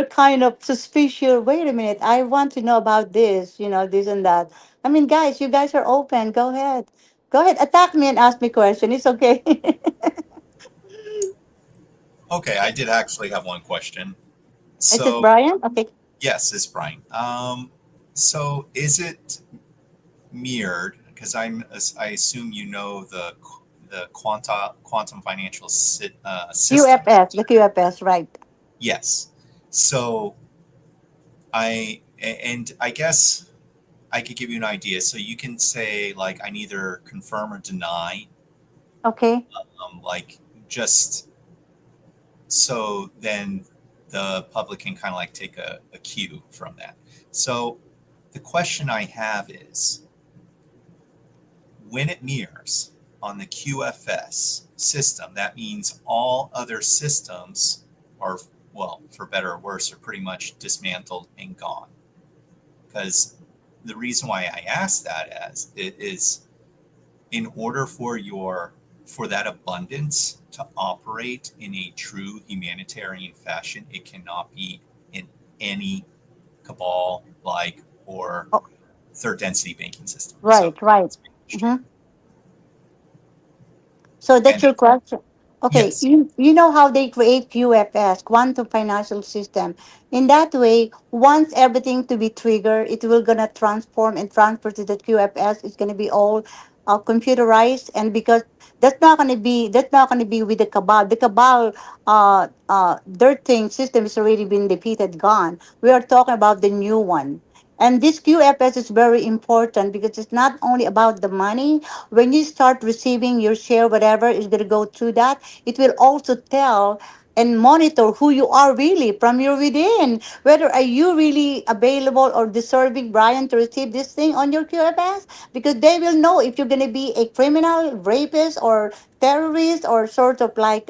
kind of suspicious. Wait a minute, I want to know about this, this and that. I mean, guys, you guys are open. Go ahead, attack me and ask me question. It's okay. Okay, I did actually have one question. Is it So, Brian? Okay. yes, it's Brian. So is it mirrored? Because I assume you know the quantum financial system. QFS, the QFS, right? Yes. So I guess I could give you an idea. So you can say like I neither confirm or deny, Okay. like just so then the public can kind of like take a cue from that. So the question I have is when it mirrors on the QFS system, that means all other systems are, well, for better or worse, are pretty much dismantled and gone. Because the reason why I ask that as it is in order for that abundance to operate in a true humanitarian fashion, it cannot be in any cabal like or Oh, third density banking system. So right, right. let's make this straight. Mhm. So that's And your question. Okay, yes, you know how they create QFS, quantum financial system. In that way, once everything to be triggered, it will gonna transform and transfer to the QFS. It's gonna be all computerized, and because that's not gonna be with the cabal. The cabal, their thing system is already been defeated, gone. We are talking about the new one. And this QFS is very important because it's not only about the money. When you start receiving your share, whatever is going to go through that, it will also tell and monitor who you are really from your within. Whether are you really available or deserving, Brian, to receive this thing on your QFS? Because they will know if you're going to be a criminal, rapist, or terrorist, or sort of like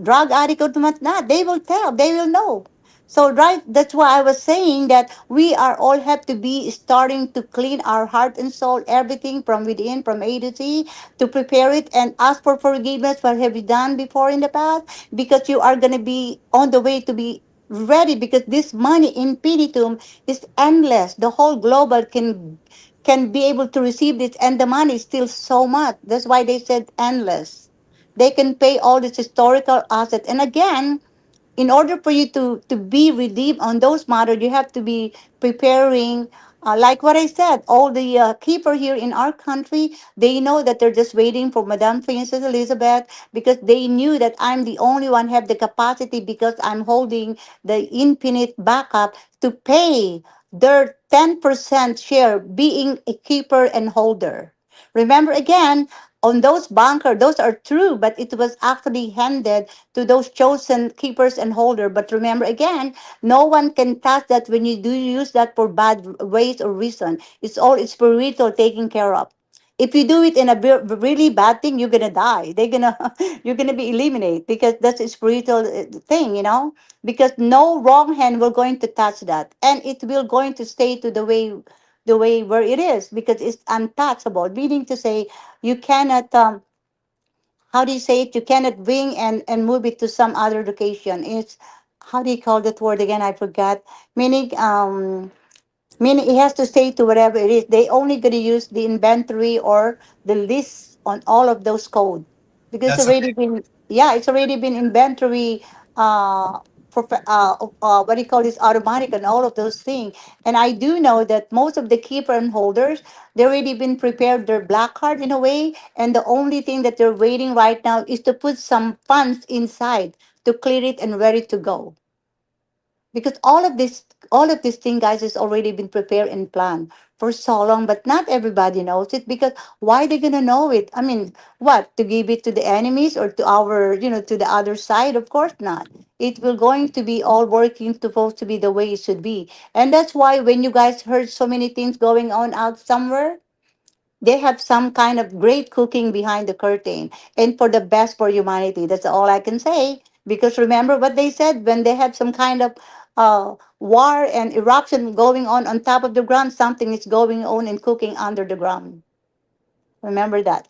drug addict or not. They will tell. They will know. So right, that's why I was saying that we are all have to be starting to clean our heart and soul, everything from within, from A to Z, to prepare it and ask for forgiveness what have you done before in the past, because you are gonna be on the way to be ready, because this money infinitum is endless. The whole global can be able to receive this, and the money is still so much. That's why they said endless. They can pay all this historical asset. And again, in order for you to be redeemed on those matters, you have to be preparing. Like what I said, all the keeper here in our country, they know that they're just waiting for Madame Princess Elizabeth, because they knew that I'm the only one have the capacity, because I'm holding the infinite backup to pay their 10% share, being a keeper and holder. Remember again, on those bunker, those are true, but it was actually handed to those chosen keepers and holder. But remember again, no one can touch that when you do use that for bad ways or reason. It's all it's spiritual taken care of. If you do it in a really bad thing, you're gonna die. They're gonna you're gonna be eliminated, because that's a spiritual thing, because no wrong hand will going to touch that, and it will going to stay to the way where it is, because it's untouchable. Meaning to say, you cannot how do you say it? You cannot bring and move it to some other location. It's, how do you call that word again? I forgot. Meaning meaning it has to stay to whatever it is. They only gonna use the inventory or the list on all of those code, because it's that's okay. already been, yeah, it's already been inventory, uh what do you call this, automatic and all of those things. And I do know that most of the keeper and holders, they already been prepared their black card in a way, and the only thing that they're waiting right now is to put some funds inside to clear it and ready to go, because all of this thing, guys, has already been prepared and planned for so long, but not everybody knows it. Because why they gonna know it? I mean, what, to give it to the enemies or to our, to the other side? Of course not. It will going to be all working, supposed to be the way it should be. And that's why when you guys heard so many things going on out somewhere, they have some kind of great cooking behind the curtain, and for the best for humanity. That's all I can say. Because remember what they said, when they have some kind of war and eruption going on top of the ground, something is going on and cooking under the ground. Remember that.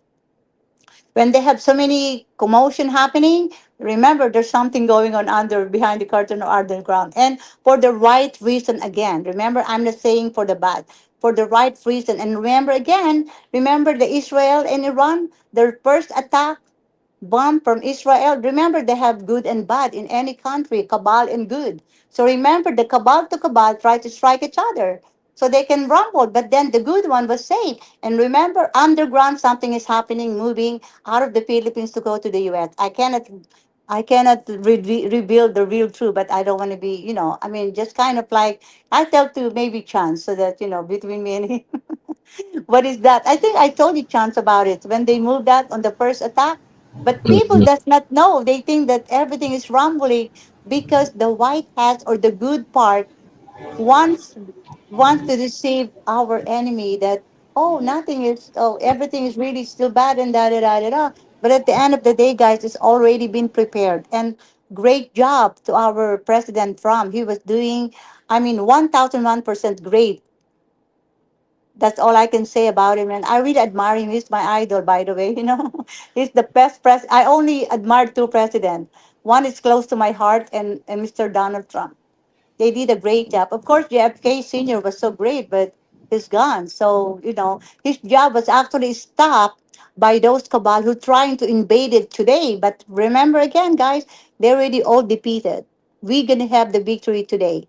When they have so many commotion happening, remember there's something going on under, behind the curtain or underground, and for the right reason. Again, remember, I'm not saying for the bad, for the right reason. And remember again, remember the Israel and Iran, their first attack, bomb from Israel. Remember, they have good and bad in any country, cabal and good. So remember, the cabal to cabal try to strike each other so they can rumble, but then the good one was safe. And remember, underground, something is happening, moving out of the Philippines to go to the US. I cannot reveal the real truth, but I don't want to be, I mean, just kind of like, I tell to maybe chance, so that, between me and him. What is that? I think I told you chance about it when they moved that on the first attack. But people Mhm. does not know. They think that everything is rumbling, because the white hats or the good part wants wants to deceive our enemy that, oh, nothing is, oh, everything is really still bad, and da da da da da. But at the end of the day, guys, it's already been prepared. And great job to our President Trump. He was doing, I mean, 1001% great. That's all I can say about him. And I really admire him. He's my idol, by the way. He's the best I only admire two presidents. One is close to my heart, and Mr. Donald Trump. They did a great job. Of course, JFK Sr. was so great, but he's gone. So, his job was actually stopped by those cabal who trying to invade it today. But remember again, guys, they're already all defeated. We're going to have the victory today.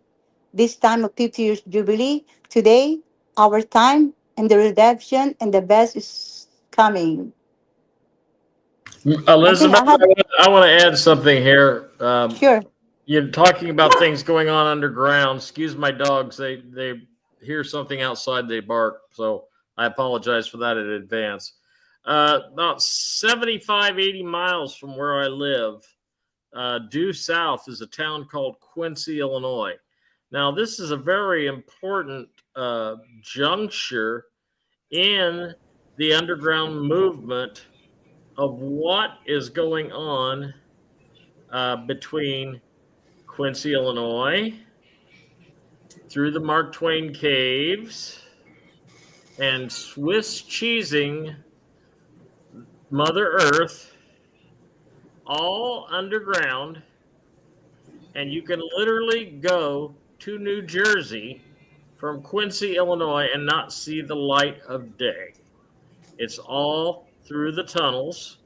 This time of 50 years Jubilee, today, our time and the redemption and the best is coming. I think Elizabeth, I have, I want to add something here. sure. You're talking about things going on underground. Excuse my dogs. They hear something outside, they bark. So I apologize for that in advance. About 75, 80 miles from where I live, due south is a town called Quincy, Illinois. Now, this is a very important juncture in the underground movement of what is going on between Quincy, Illinois, through the Mark Twain caves, and Swiss cheesing Mother Earth, all underground. And you can literally go to New Jersey from Quincy, Illinois, and not see the light of day. It's all through the tunnels.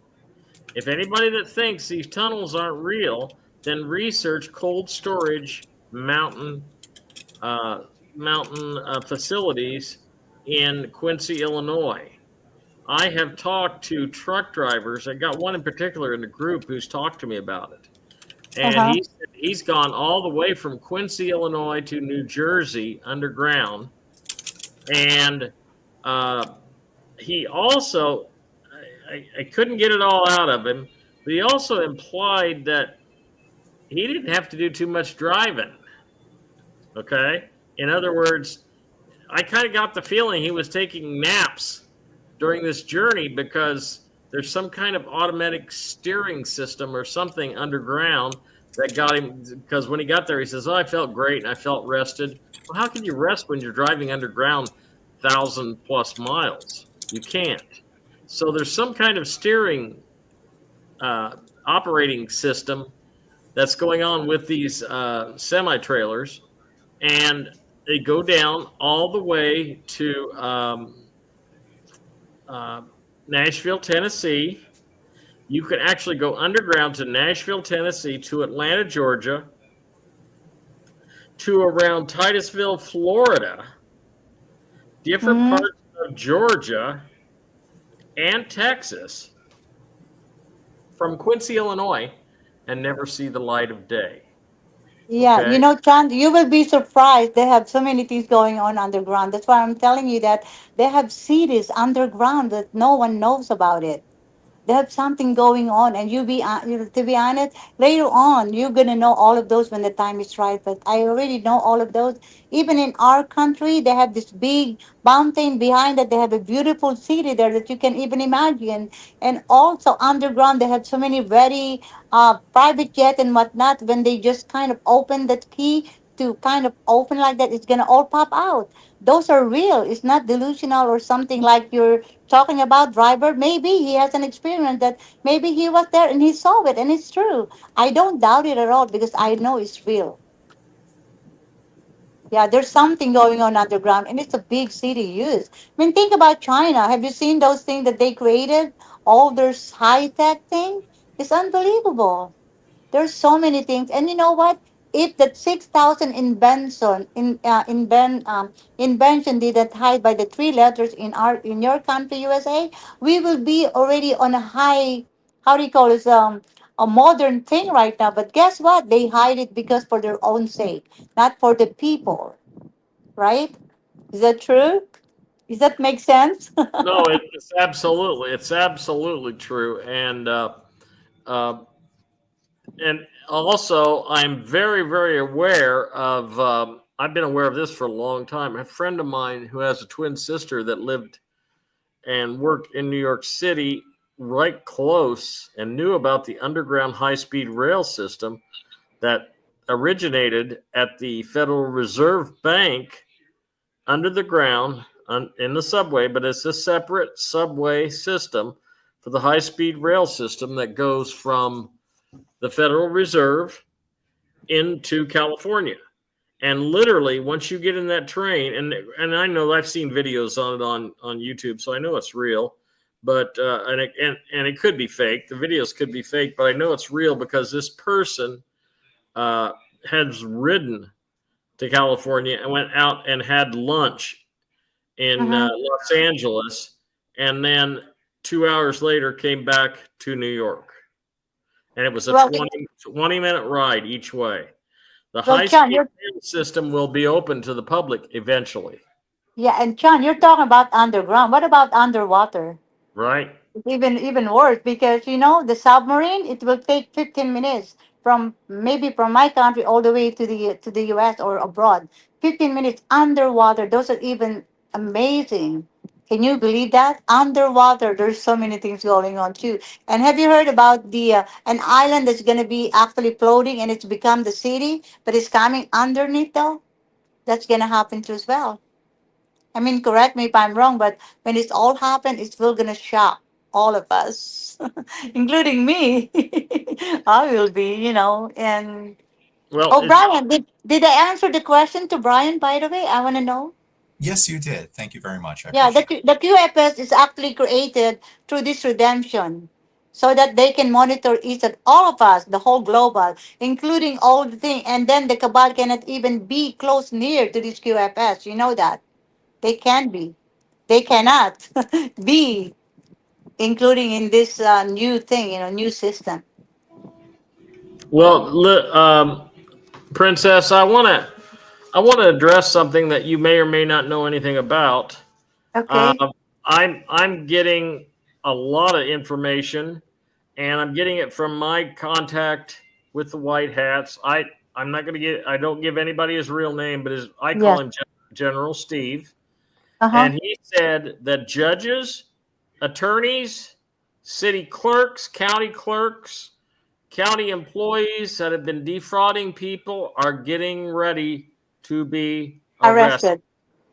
If anybody that thinks these tunnels aren't real, then research cold storage mountain facilities in Quincy, Illinois. I have talked to truck drivers. I got one in particular in the group who's talked to me about it. And Uh-huh. he's gone all the way from Quincy, Illinois to New Jersey underground. And he also, I couldn't get it all out of him, but he also implied that he didn't have to do too much driving. Okay? In other words, I kind of got the feeling he was taking naps during this journey because there's some kind of automatic steering system or something underground that got him. Because when he got there, he says, "Oh, I felt great and I felt rested." Well, how can you rest when you're driving underground 1,000+ miles? You can't. So there's some kind of steering operating system that's going on with these semi-trailers, and they go down all the way to Nashville, Tennessee. You can actually go underground to Nashville, Tennessee, to Atlanta, Georgia, to around Titusville, Florida, different Mm-hmm. parts of Georgia and Texas, from Quincy, Illinois, and never see the light of day. Yeah, Okay? Chan, you will be surprised. They have so many things going on underground. That's why I'm telling you that they have cities underground that no one knows about it. There's something going on, and to be honest, later on you're gonna know all of those when the time is right. But I already know all of those. Even in our country, they have this big mountain behind that. They have a beautiful city there that you can even imagine. And also underground, they have so many very private jet and whatnot. When they just kind of open that key to kind of open like that, it's gonna all pop out. Those are real. It's not delusional or something like you're talking about. Driver, maybe he has an experience that maybe he was there and he saw it, and it's true. I don't doubt it at all because I know it's real. Yeah, there's something going on underground, and it's a big city use. I mean, think about China. Have you seen those things that they created? All their high tech thing. It's unbelievable. There's so many things, and you know what? If that 6,000 invention didn't hide by the three letters in your country, USA, we will be already on a high. How do you call this? A modern thing right now. But guess what? They hide it because for their own sake, not for the people. Right? Is that true? Does that make sense? No, it's absolutely true. Uh, and also, I'm very, very aware of. I've been aware of this for a long time. A friend of mine who has a twin sister that lived and worked in New York City, right close, and knew about the underground high-speed rail system that originated at the Federal Reserve Bank under the ground in the subway, but it's a separate subway system for the high-speed rail system that goes from the Federal Reserve into California. And literally, once you get in that train, and I know I've seen videos on it on YouTube, so I know it's real. But and it could be fake. The videos could be fake, but I know it's real because this person has ridden to California and went out and had lunch in Uh-huh. Los Angeles, and then 2 hours later came back to New York. And it was a Well, 20-minute ride each way. The well, John, high-speed rail system will be open to the public eventually, yeah, and John, you're talking about underground. What about underwater? right? Even worse because the submarine, it will take 15 minutes from maybe from my country all the way to the US or abroad. 15 minutes underwater. Those are even amazing. Can you believe that? Underwater, there's so many things going on too. And have you heard about the an island that's going to be actually floating and it's become the city, but it's coming underneath though? That's going to happen too as well. I mean, correct me if I'm wrong, but when it's all happened, it's still gonna shock all of us, including me. I will be, And Well, oh, Brian, did I answer the question to Brian? By the way, I want to know. Yes, you did. Thank you very much. I Yeah, appreciate the QFS is actually created through this redemption, so that they can monitor each and all of us, the whole global, including all the thing, and then the cabal cannot even be close near to this QFS. You know that they can be. They cannot be including in this new thing, new system. well, Princess, I want to address something that you may or may not know anything about. Uh, Okay. I'm getting a lot of information, and I'm getting it from my contact with the White Hats. I'm not going to get. I don't give anybody his real name, but I call Yes. him General Steve, Uh huh. and he said that judges, attorneys, city clerks, county employees that have been defrauding people are getting ready to be arrested. Arrested.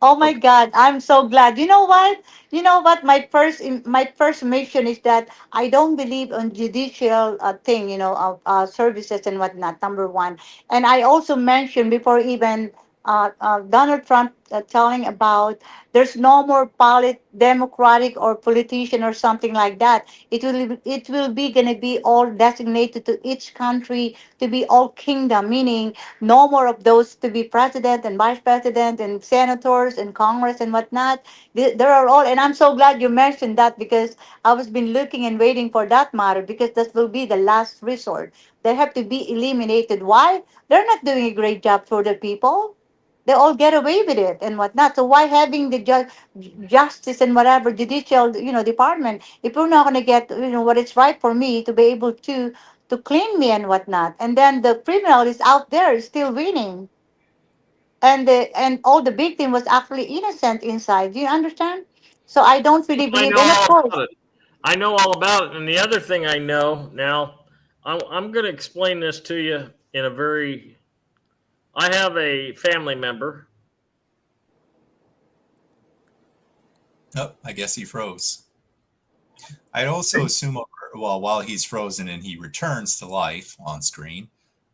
Oh my Okay. God, I'm so glad. You know what? You know what? My first mission is that I don't believe on judicial thing, services and whatnot. Number one, and I also mentioned before even Donald Trump telling about there's no more democratic or politician or something like that. It will be gonna be all designated to each country to be all kingdom, meaning no more of those to be president and vice president and senators and congress and whatnot. There are all, and I'm so glad you mentioned that because I was been looking and waiting for that matter because that will be the last resort. They have to be eliminated. Why? They're not doing a great job for the people. They all get away with it and whatnot. So why having the justice and whatever judicial department if we're not going to get what is right for me to be able to clean me and whatnot, and then the criminal is out there still winning, and all the victim was actually innocent inside. Do you understand? So I don't really I believe, know and of all course, about it. I know all about it. And the other thing I know now, I'm going to explain this to you in a very. I have a family member. Oh, I guess he froze. I'd also assume, well, while he's frozen and he returns to life on screen,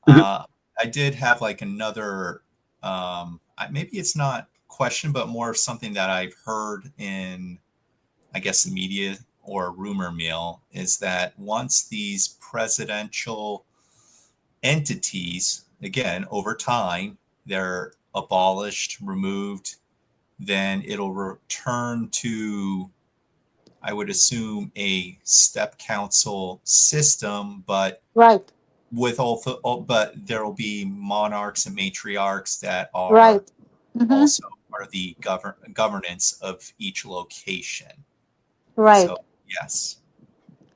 I did have like another, maybe it's not question, but more of something that I've heard in, I guess, the media or rumor mill is that once these presidential entities, again, over time, they're abolished, removed, then it'll return to, I would assume, a step council system, but right, with but there will be monarchs and matriarchs that are right. Mm-hmm. also part of the governance of each location. So Right. yes,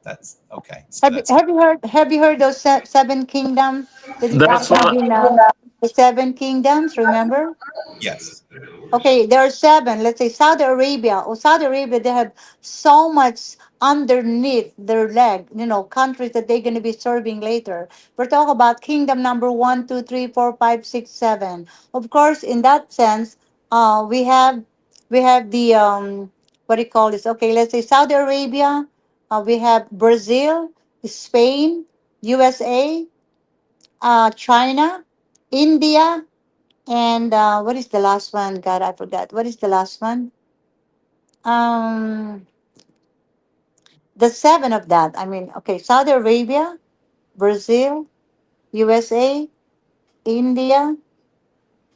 that's okay. So Have you, that's have you heard have you heard those seven kingdom that is That's actually what. been the seven kingdoms? Remember? yes. Okay, there are seven. Let's say Saudi Arabia. Or Saudi Arabia, they have so much underneath their leg, countries that they're going to be serving later. We're talking about kingdom number one, two, three, four, five, six, seven. Of course, in that sense, we have. We have the what do you call this? Okay, let's say Saudi Arabia. We have Brazil, Spain, USA, China, India, and what is the last one? God, I forgot. What is the last one? Um, the seven of that. I mean, okay, Saudi Arabia, Brazil, USA, India,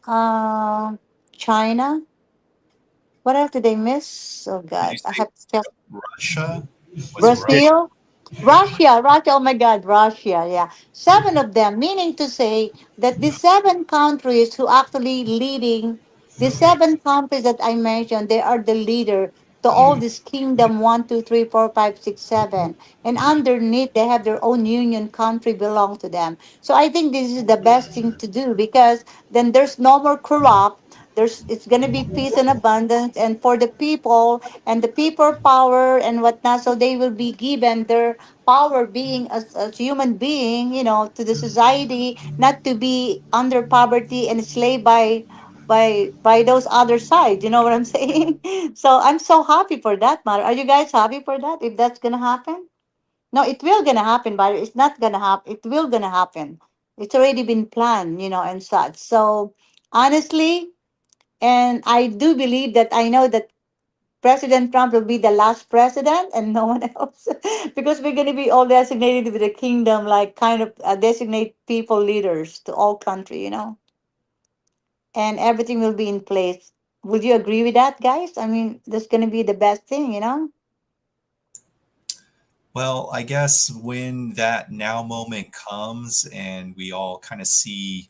uh, China. What else did they miss? Oh Did you God, I say have to tell. Russia? Was it Russia? Brazil, Russia, oh my God, Russia, yeah. Seven of them, meaning to say that the seven countries who actually leading, the seven countries that I mentioned, they are the leader to all this kingdom, one, two, three, four, five, six, seven. And underneath, they have their own union country belong to them. So I think this is the best thing to do because then there's no more corrupt. It's gonna be peace and abundance, and for the people and the people power and whatnot, so they will be given their power being as human being, to the society, not to be under poverty and slave by those other side. You know what I'm saying? So I'm so happy for that matter. Are you guys happy for that? If that's gonna happen? No, it will gonna happen, but it's not gonna happen. It will gonna happen. It's already been planned, and such. So honestly, and I do believe that I know that President Trump will be the last president and no one else because we're going to be all designated with the kingdom, like kind of designate people leaders to all country, and everything will be in place. Would you agree with that, guys? I mean, that's going to be the best thing. Well, I guess when that now moment comes and we all kind of see,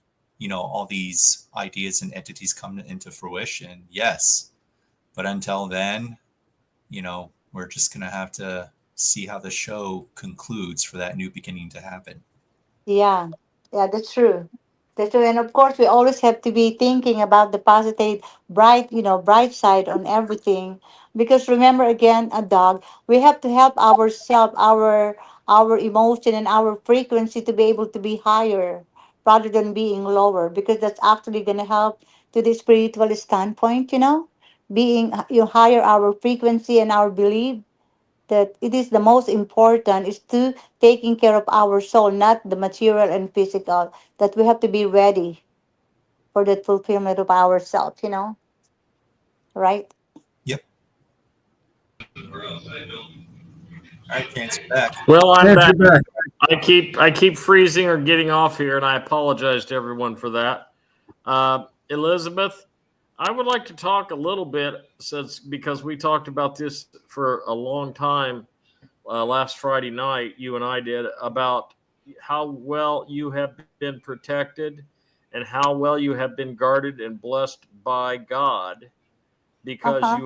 all these ideas and entities come into fruition, yes. But until then, we're just going to have to see how the show concludes for that new beginning to happen. Yeah, yeah, that's true. That's true. And of course, we always have to be thinking about the positive, bright side on everything. Because remember, again, a dog, we have to help ourselves, our emotion and our frequency to be able to be higher rather than being lower. Because that's actually going to help to the spiritual standpoint. Being higher our frequency and our belief that it is the most important is to taking care of our soul, not the material and physical, that we have to be ready for the fulfillment of ourselves, right? Yep. All right, Chance, you're back. Well, I'm Chance, back. you're back. I keep freezing or getting off here, and I apologize to everyone for that. Elizabeth, I would like to talk a little bit since because we talked about this for a long time last Friday night. You and I did about how well you have been protected and how well you have been guarded and blessed by God because Uh-huh.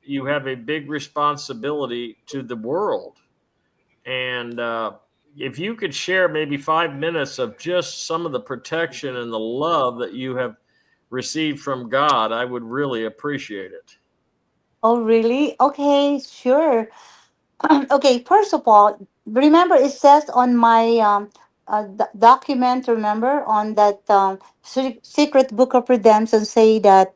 you have a big responsibility to the world and if you could share maybe 5 minutes of just some of the protection and the love that you have received from God, I would really appreciate it. Oh, really? Okay, sure. Okay, first of all, remember it says on my document, remember, on that secret book of redemption, say that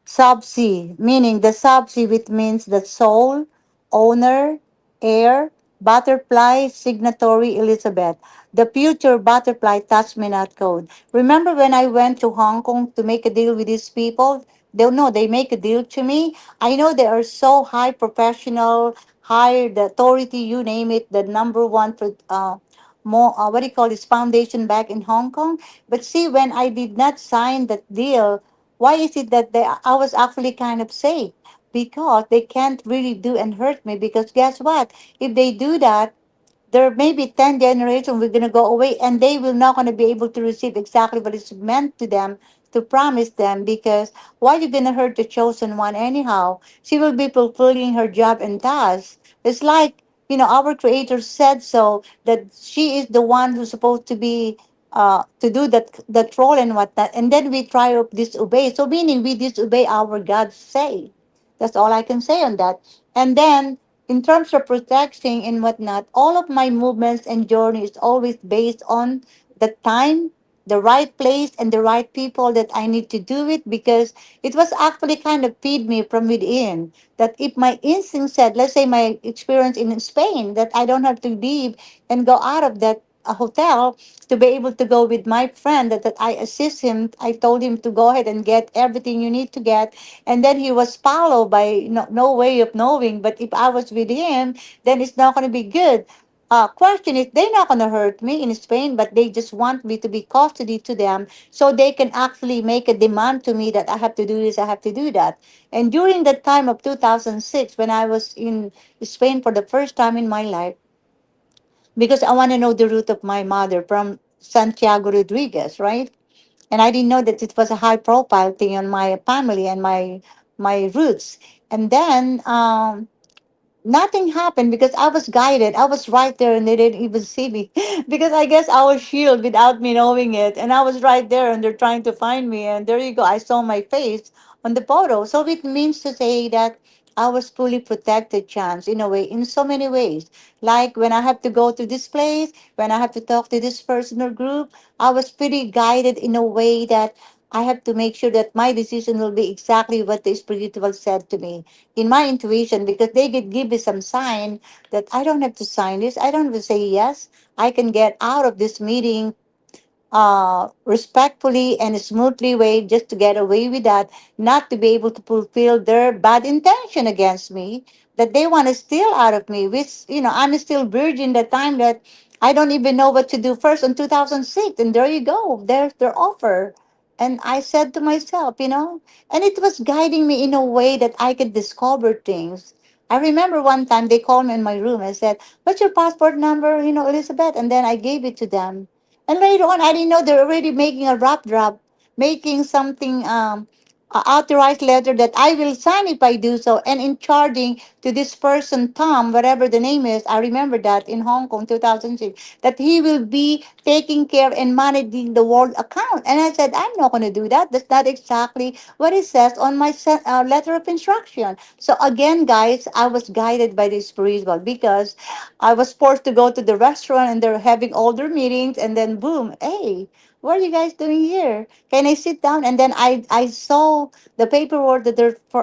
Subsea, meaning the subsea, which means the soul, owner, heir, butterfly, signatory, Elizabeth. The future butterfly touch me not code. Remember when I went to Hong Kong to make a deal with these people? They know they make a deal to me. I know they are so high professional, high the authority, you name it, the number one for more what do you call this foundation back in Hong Kong. But see, when I did not sign that deal, why is it that I was actually kind of safe? Because they can't really do and hurt me. Because guess what? If they do that, there may be 10 generations we're going to go away and they will not going to be able to receive exactly what is meant to them to promise them because why you going to hurt the chosen one anyhow? She will be fulfilling her job and task. It's like, our creator said so that she is the one who's supposed to be to do that role and whatnot, and then we try to disobey, so meaning we disobey our God's say. That's all I can say on that. And then in terms of protecting and whatnot, all of my movements and journey is always based on the time. the right place and the right people that I need to do it, because it was actually kind of feed me from within. That if my instinct said, let's say my experience in Spain, that I don't have to leave and go out of that hotel to be able to go with my friend, that I assist him. I told him to go ahead and get everything you need to get. And then he was followed by no way of knowing. But if I was with him, then it's not going to be good. Question is, they're not going to hurt me in Spain, but they just want me to be custody to them so they can actually make a demand to me that I have to do this, I have to do that. And during the time of 2006, when I was in Spain for the first time in my life, because I want to know the route of my mother from Santiago Rodriguez, right? And I didn't know that it was a high profile thing on my family and my roots. And then nothing happened because I was guided. I was right there and they didn't even see me because I guess I was shielded without me knowing it. And I was right there and they're trying to find me. And there you go. I saw my face on the photo. So it means to say that I was fully protected, chance, in a way, in so many ways. Like when I have to go to this place, when I have to talk to this person or group, I was pretty guided in a way that I have to make sure that my decision will be exactly what the spiritual said to me in my intuition, because they could give me some sign that I don't have to sign this. I don't have to say yes. I can get out of this meeting respectfully and smoothly way, just to get away with that, not to be able to fulfill their bad intention against me that they want to steal out of me, which, I'm still virgin the time that I don't even know what to do first in 2006. And there you go. There's their offer. And I said to myself, and it was guiding me in a way that I could discover things. I remember one time they called me in my room and said, "What's your passport number, Elizabeth?" And then I gave it to them. And later on, I didn't know they're already making a rough draft, making something, a authorized letter that I will sign if I do so, and in charging to this person, Tom, whatever the name is. I remember that in Hong Kong, 2006, that he will be taking care and managing the world account. And I said, I'm not going to do that. That's not exactly what it says on my letter of instruction. So again, guys, I was guided by the spiritual, because I was forced to go to the restaurant and they're having all their meetings, and then boom, hey, what are you guys doing here? Can I sit down? And then I saw the paperwork that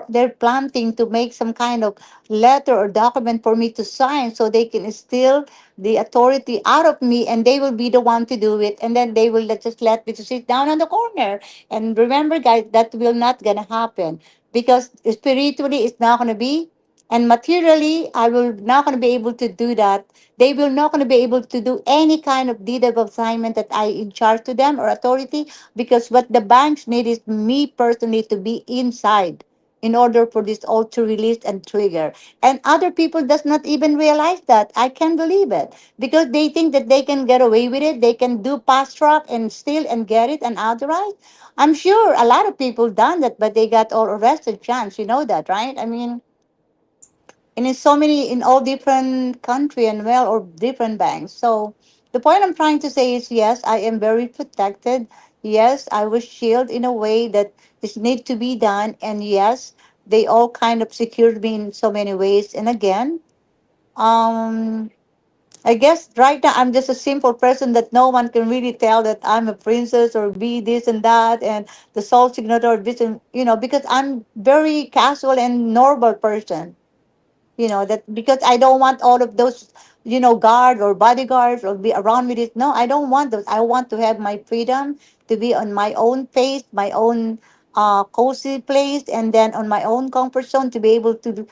they're planting to make some kind of letter or document for me to sign, so they can steal the authority out of me, and they will be the one to do it, and then they will just let me to sit down on the corner. And remember, guys, that will not gonna happen, because spiritually it's not gonna be, and materially I will not going to be able to do that. They will not going to be able to do any kind of deed of assignment that I in charge to them or authority, because what the banks need is me personally to be inside in order for this all to release and trigger. And other people does not even realize that. I can't believe it, because they think that they can get away with it. They can do fast track and steal and get it and authorize. I'm sure a lot of people done that, but they got all arrested. Chance, you know that, right? I mean, and in so many, in all different country and well, or different banks. So the point I'm trying to say is, yes, I am very protected. Yes, I was shielded in a way that this need to be done. And yes, they all kind of secured me in so many ways. And again, um I guess right now I'm just a simple person that no one can really tell that I'm a princess or be this and that and the soul signature or this, and because I'm very casual and normal person, that because I don't want all of those, guard or bodyguards or be around with it. No, I don't want those. I want to have my freedom to be on my own pace, my own cozy place, and then on my own comfort zone to be able to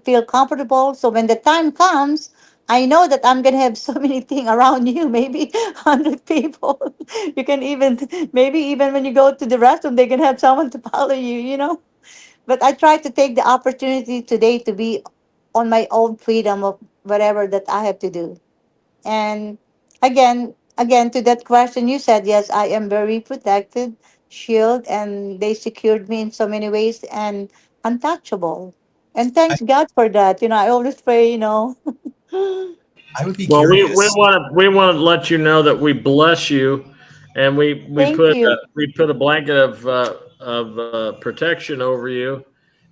feel comfortable. So when the time comes, I know that I'm gonna have so many things around you, maybe 100 people. You can even, maybe even when you go to the restroom, they can have someone to follow you. But I try to take the opportunity today to be on my own freedom of whatever that I have to do. And again, to that question you said, yes, I am very protected, shield, and they secured me in so many ways and untouchable. And I, thanks God for that. I always pray. I would be Well, we curious. want to let you know that we bless you, and Thank you. we put a blanket of protection over you,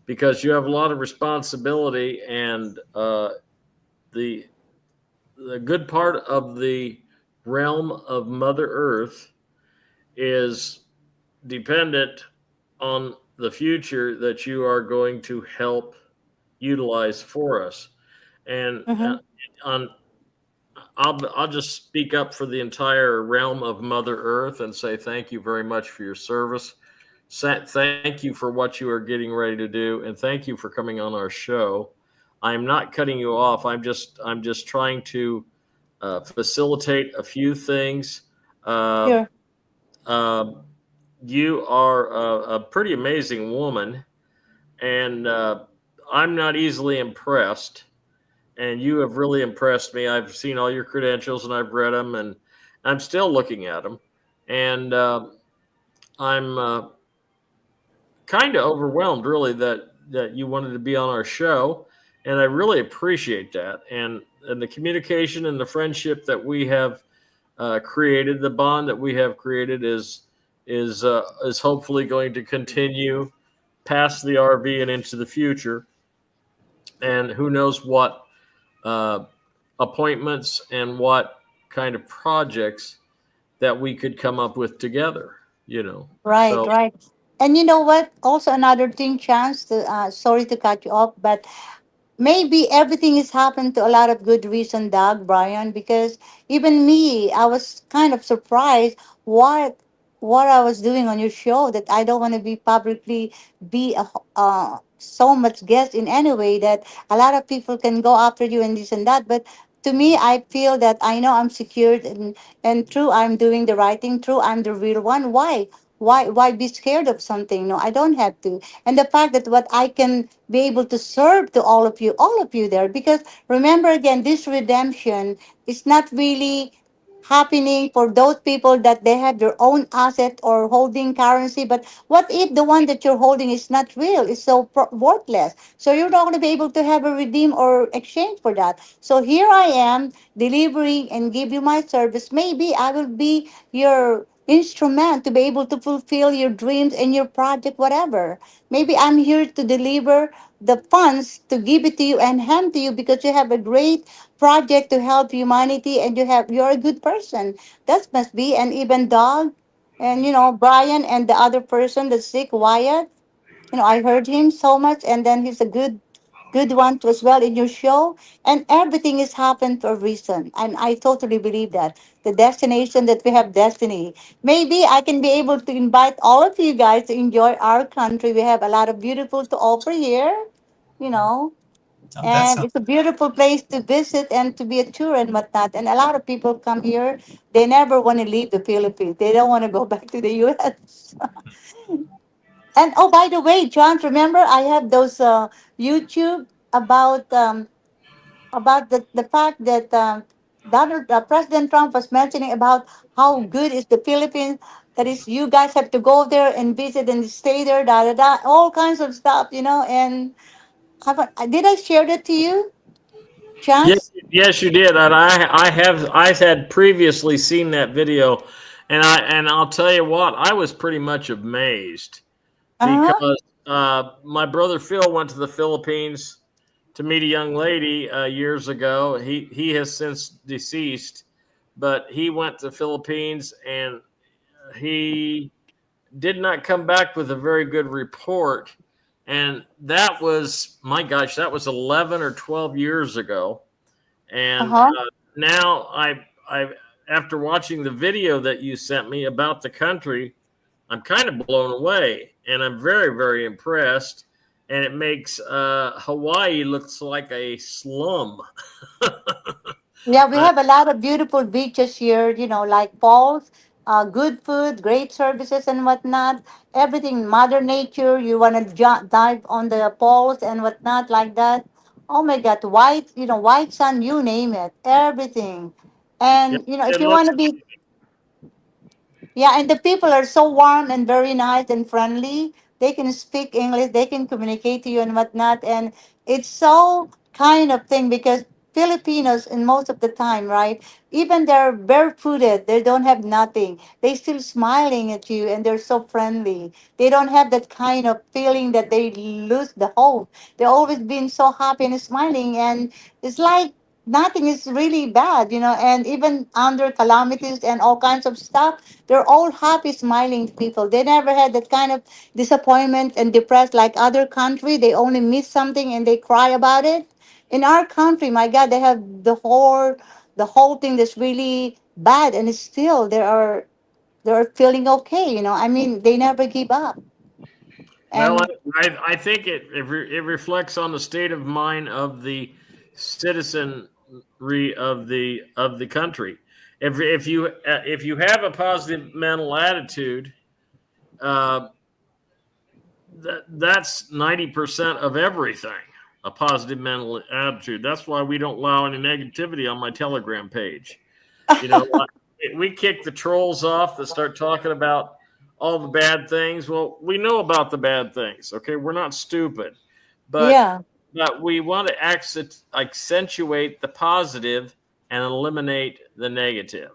because you have a lot of responsibility, and the the good part of the realm of Mother Earth is dependent on the future that you are going to help utilize for us. And Mm-hmm. on I'll just speak up for the entire realm of Mother Earth and say thank you very much for your service. Thank you for what you are getting ready to do, and thank you for coming on our show. I'm not cutting you off. I'm just trying to facilitate a few things. Uh, Sure. uh, you are a pretty amazing woman, and I'm not easily impressed. And you have really impressed me. I've seen all your credentials and I've read them, and I'm still looking at them. And I'm kind of overwhelmed, really, that you wanted to be on our show, and I really appreciate that. And the communication and the friendship that we have created, the bond that we have created, is hopefully going to continue past the RV and into the future. And who knows what uh, appointments and what kind of projects that we could come up with together. You know, Right, so right. And you know what? Also, another thing, Chance, sorry to cut you off, but maybe everything has happened to a lot of good reason, Doug, Brian, because even me, I was kind of surprised what what I was doing on your show, that I don't want to be publicly be so much guest in any way that a lot of people can go after you and this and that. But to me, I feel that I know I'm secured, and true, I'm doing the right thing. True, I'm the real one. Why be scared of something? No, I don't have to. And the fact that what I can be able to serve to all of you there, because remember again, this redemption is not really happening for those people that they have their own asset or holding currency. But what if the one that you're holding is not real, it's so worthless, so you're not going to be able to have a redeem or exchange for that? So here I am delivering and give you my service. Maybe I will be your instrument to be able to fulfill your dreams and your project, whatever. Maybe I'm here to deliver the funds to give it to you and hand to you because you have a great project to help humanity, and you're a good person. That must be. And even Dog, and Brian, and the other person that's sick, Wyatt, I heard him so much, and then he's a good one too as well in your show. And everything is happened for a reason, and I totally believe that the destination that we have destiny. Maybe I can be able to invite all of you guys to enjoy our country. We have a lot of beautiful to offer here, you know Oh, that and sounds it's a beautiful place to visit and to be a tour and whatnot. And a lot of people come here. They never want to leave the Philippines. They don't want to go back to the U.S. And oh, by the way, John, remember I have those YouTube about the fact that President Trump was mentioning about how good is the Philippines. That is, you guys have to go there and visit and stay there, da da da, all kinds of stuff, And did I share that to you, yes, Chance? yes, you did, and I had previously seen that video, and I'll tell you what, I was pretty much amazed Uh huh. because my brother Phil went to the Philippines to meet a young lady years ago. He has since deceased, but he went to the Philippines and he did not come back with a very good report. And that was, my gosh, that was 11 or 12 years ago. Uh And huh. now I, after watching the video that you sent me about the country, I'm kind of blown away, and I'm very, very impressed. And it makes Hawaii looks like a slum. Yeah, we I, have a lot of beautiful beaches here, like falls, good food, great services and whatnot. Everything, Mother Nature. You want to dive on the falls and whatnot like that. Oh my God, white, white sun, you name it, everything. yeah, And if it you want looks. to be yeah, and the people are so warm and very nice and friendly. They can speak English, they can communicate to you and whatnot. And it's so kind of thing because Filipinos, in most of the time, right? Even they're barefooted, they don't have nothing. They still smiling at you and they're so friendly. They don't have that kind of feeling that they lose the hope. They're always being so happy and smiling. And it's like nothing is really bad, and even under calamities and all kinds of stuff, they're all happy, smiling people. They never had that kind of disappointment and depressed like other country. They only miss something and they cry about it. In our country, my God, they have the whole thing that's really bad, and it's still they're feeling okay. I mean, they never give up. Well, And I think it reflects on the state of mind of the citizenry of the country. If you have a positive mental attitude, uh, that's 90% of everything. A positive mental attitude. That's why we don't allow any negativity on my Telegram page. You know, we kick the trolls off that start talking about all the bad things. Well, we know about the bad things. Okay, we're not stupid, but yeah. we want to accentuate the positive and eliminate the negative.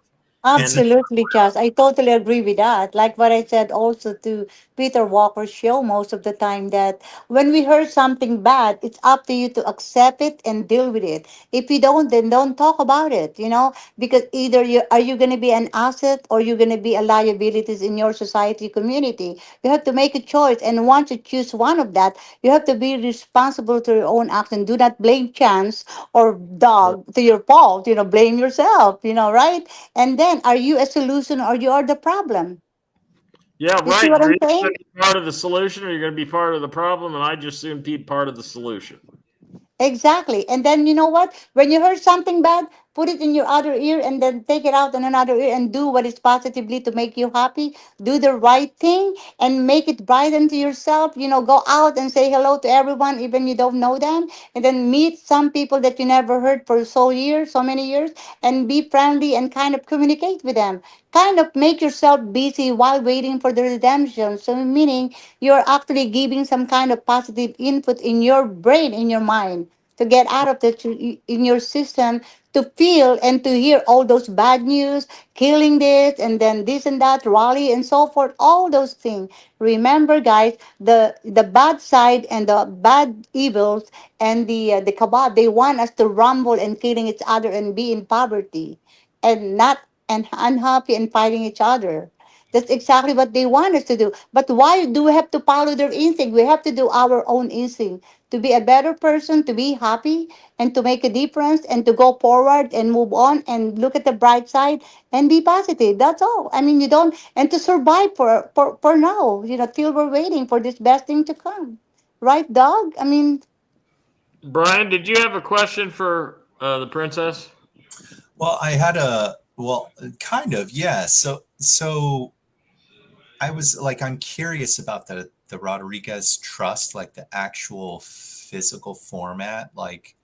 It's And a Absolutely, Josh. I totally agree with that. Like what I said also to Peter Walker's show most of the time, that when we heard something bad, it's up to you to accept it and deal with it. If you don't, then don't talk about it, because either you going to be an asset or you're going to be a liabilities in your society community. You have to make a choice. And once you choose one of that, you have to be responsible to your own action. Do not blame chance or dog to your fault, blame yourself, right? And then, are you a solution or you are the problem? yeah, You see right. what You're I'm either going saying? to be part of the solution or you're going to be part of the problem. And I just soon be part of the solution. Exactly. And then you know what? When you heard something bad, put it in your other ear and then take it out in another ear and do what is positively to make you happy. Do the right thing and make it brighten to yourself. Go out and say hello to everyone, even you don't know them. And then meet some people that you never heard for so many years, and be friendly and kind of communicate with them. Kind of make yourself busy while waiting for the redemption. So meaning you're actually giving some kind of positive input in your brain, in your mind, to get out of the in your system, to feel and to hear all those bad news, killing this and then this and that, rally and so forth, all those things. Remember, guys, the bad side and the bad evils and the kabad, they want us to rumble and killing each other and be in poverty and not and unhappy and fighting each other. That's exactly what they want us to do. But why do we have to follow their instinct? We have to do our own instinct to be a better person, to be happy, and to make a difference, and to go forward and move on and look at the bright side and be positive. That's all. I mean, you don't, and to survive for now, till we're waiting for this best thing to come. Right, dog? I mean, Brian, did you have a question for the princess? well, I had a well, kind of, yeah. So I was like, I'm curious about the Rodriguez trust, like the actual physical format. Like,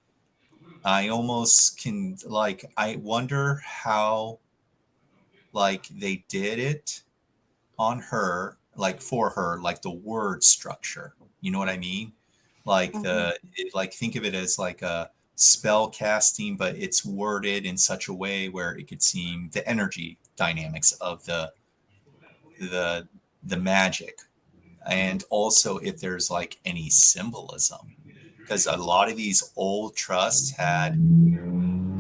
I almost can like, I wonder how like they did it on her, like for her, like the word structure. You know what I mean? Like mhm, like think of it as like a spell casting, but it's worded in such a way where it could seem the energy dynamics of the the magic, and also if there's like any symbolism, because a lot of these old trusts had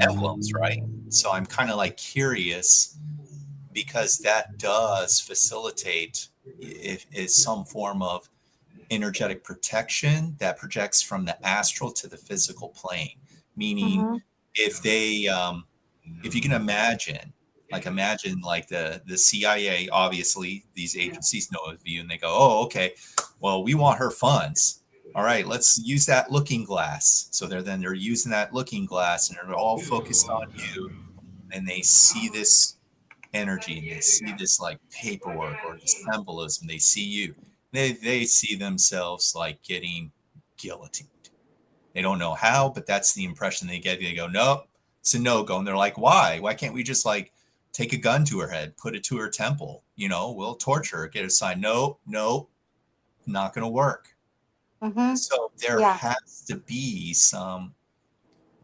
emblems, right? So I'm kind of like curious, because that does facilitate if is some form of energetic protection that projects from the astral to the physical plane. Meaning, mhm, if they, if you can imagine, like imagine like the CIA, obviously these agencies know of you, and they go, oh, okay, well we want her funds. All right, let's use that looking glass. So they're using that looking glass, and they're all focused on you, and they see this energy, and they see this like paperwork or the symbolism. They see you. They see themselves like getting guillotined. They don't know how, but that's the impression they get. They go, nope, it's a no go. And they're like, why? Why can't we just like take a gun to her head, put it to her temple? We'll torture her, get a sign. No, no, not going to work. mhm. So there Yeah. has to be some,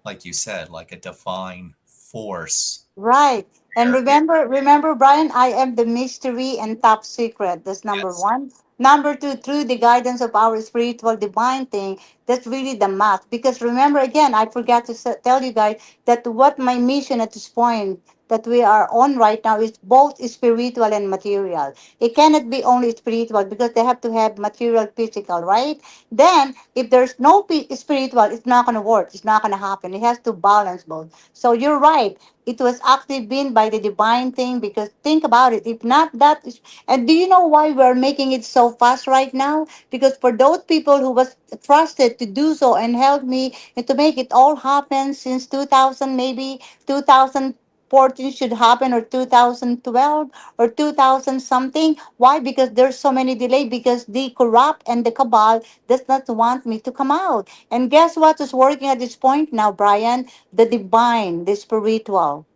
like you said, like a divine force Right. And there. It, remember, Brian, I am the mystery and top secret. That's number yes. one. Number two, through the guidance of our spiritual divine thing, that's really the math. Because remember, again, I forgot to tell you guys that what my mission at this point that we are on right now is both spiritual and material. It cannot be only spiritual because they have to have material, physical, right? Then, if there's no spiritual, it's not going to work. It's not going to happen. It has to balance both. So you're right. It was actually been by the divine thing because think about it. If not that, and do you know why we're making it so fast right now? Because for those people who was trusted to do so and help me and to make it all happen since 2000, maybe 2014 should happen, or 2012 or 2000 something. Why? Because there's so many delay because the corrupt and the cabal does not want me to come out. And guess what is working at this point now, Brian? The divine, the spiritual.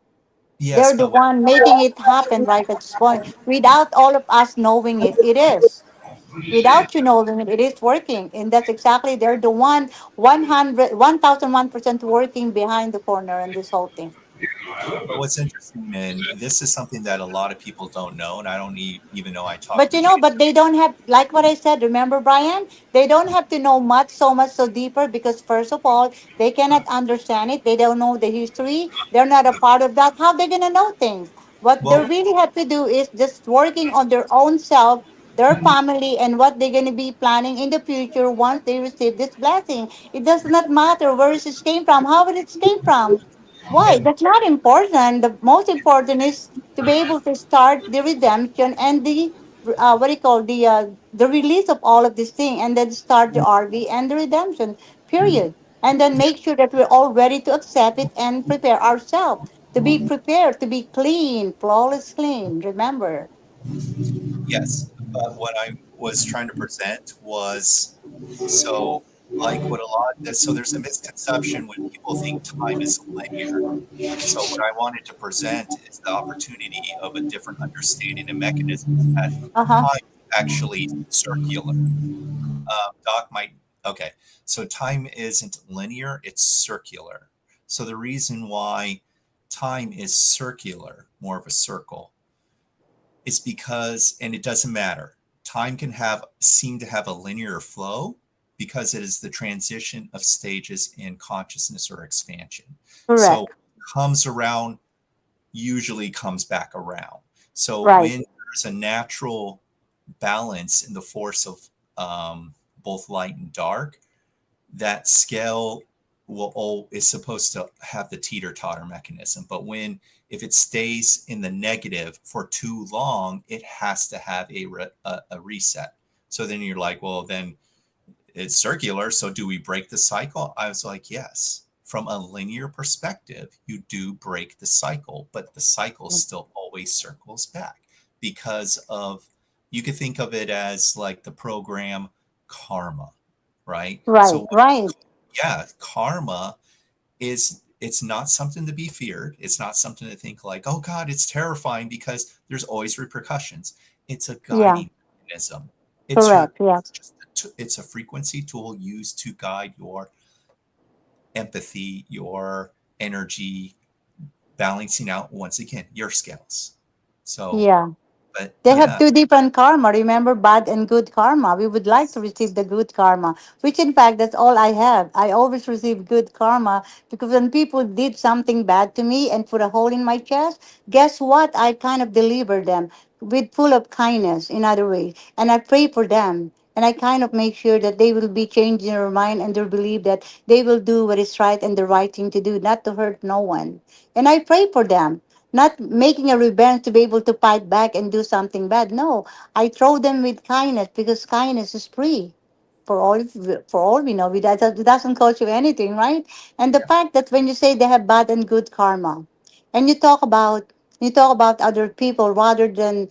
Yes, They're the but one making it happen right at this point without all of us knowing it. It is. Without you knowing it, it is working. And that's exactly, they're the one 1001% working behind the corner in this whole thing. what's interesting, and this is something that a lot of people don't know, and I don't even know I talk But to you know, people. but they don't have, like what I said, remember, Brian? They don't have to know much, so much, so deeper, because first of all, they cannot understand it. They don't know the history. They're not a part of that. How they going to know things? What they Well, really have to do is just working on their own self, their family, and what they're going to be planning in the future once they receive this blessing. It does not matter where it came from, how it came from. Why? and That's not important. The most important is to be able to start the redemption and the what do you call the release of all of this thing, and then start the RV and the redemption. Period. And then yeah, make sure that we're all ready to accept it and prepare ourselves to be prepared to be clean, flawless, clean. Remember. yes. But what I was trying to present was so like what a lot so there's a misconception when people think time is linear. So what I wanted to present is the opportunity of a different understanding and mechanisms that Uh huh. time is actually circular. Doc might, okay. So time isn't linear, it's circular. So the reason why time is circular, more of a circle, is because, and it doesn't matter, time can seem to have a linear flow because it is the transition of stages in consciousness or expansion. So Correct. comes around usually comes back around. So Right. when there's a natural balance in the force of both light and dark, that scale is supposed to have the teeter totter mechanism. But if it stays in the negative for too long, it has to have a reset. So then you're like, well, then it's circular. So do we break the cycle? I was like, yes. From a linear perspective, you do break the cycle, but the cycle still always circles back because of, you could think of it as like the program karma, right? Right. So, Right. yeah, karma it's not something to be feared. It's not something to think like, oh God, it's terrifying because there's always repercussions. It's a Yeah. guiding mechanism. Correct. Yes. It's a frequency tool used to guide your empathy, your energy, balancing out once again your scales. So, Yeah. but They have yeah, two different karma. Remember, bad and good karma. We would like to receive the good karma, which in fact, that's all I have. I always receive good karma because when people did something bad to me and put a hole in my chest, guess what? I kind of deliver them with full of kindness, in other ways. And I pray for them. And I kind of make sure that they will be changed in their mind and their belief that they will do what is right and the right thing to do, not to hurt no one. And I pray for them, not making a revenge to be able to fight back and do something bad. No, I throw them with kindness because kindness is free. For all we know, it doesn't cost you anything, right? And the fact that when you say they have bad and good karma, and you talk about other people rather than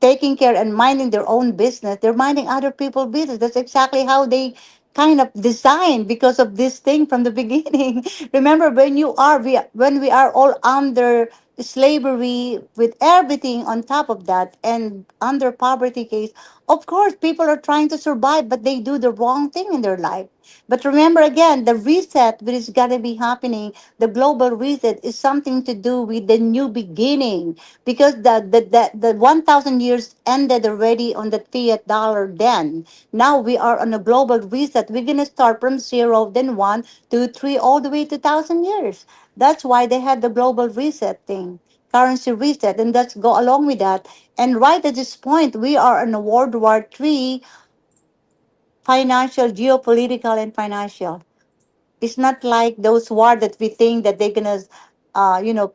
taking care and minding their own business, they're minding other people's business. That's exactly how they kind of designed because of this thing from the beginning. Remember, when we are all under slavery, with everything on top of that, and under poverty case, of course, people are trying to survive, but they do the wrong thing in their life. But remember again, the reset that is going to be happening, the global reset, is something to do with the new beginning, because the 1,000 years ended already on the fiat dollar then. Now we are on a global reset. We're going to start from zero, then one, two, three, all the way to 1,000 years. That's why they had the global reset thing, currency reset, and let's go along with that. And right at this point, we are in a World War III, financial, geopolitical, and financial. It's not like those war that we think that they're gonna,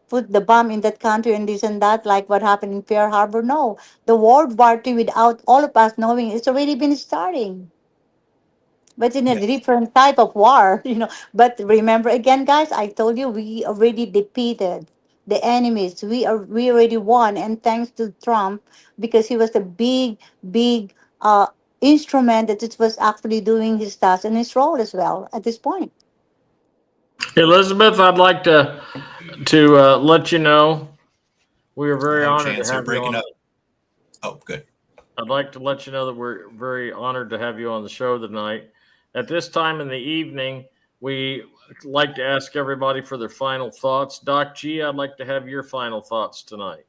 put the bomb in that country and this and that, like what happened in Pearl Harbor. No, the World War II, without all of us knowing, it's already been starting, but in a Yes. different type of war, But remember again, guys, I told you we already defeated the enemies. We already won, and thanks to Trump, because he was a big instrument that it was actually doing his task and his role as well at this point. Elizabeth, I'd like to let you know we are very Oh, honored to Chance, you're have you breaking on. up. Oh, good. I'd like to let you know that we're very honored to have you on the show tonight. At this time in the evening, we like to ask everybody for their final thoughts. Doc G, I'd like to have your final thoughts tonight.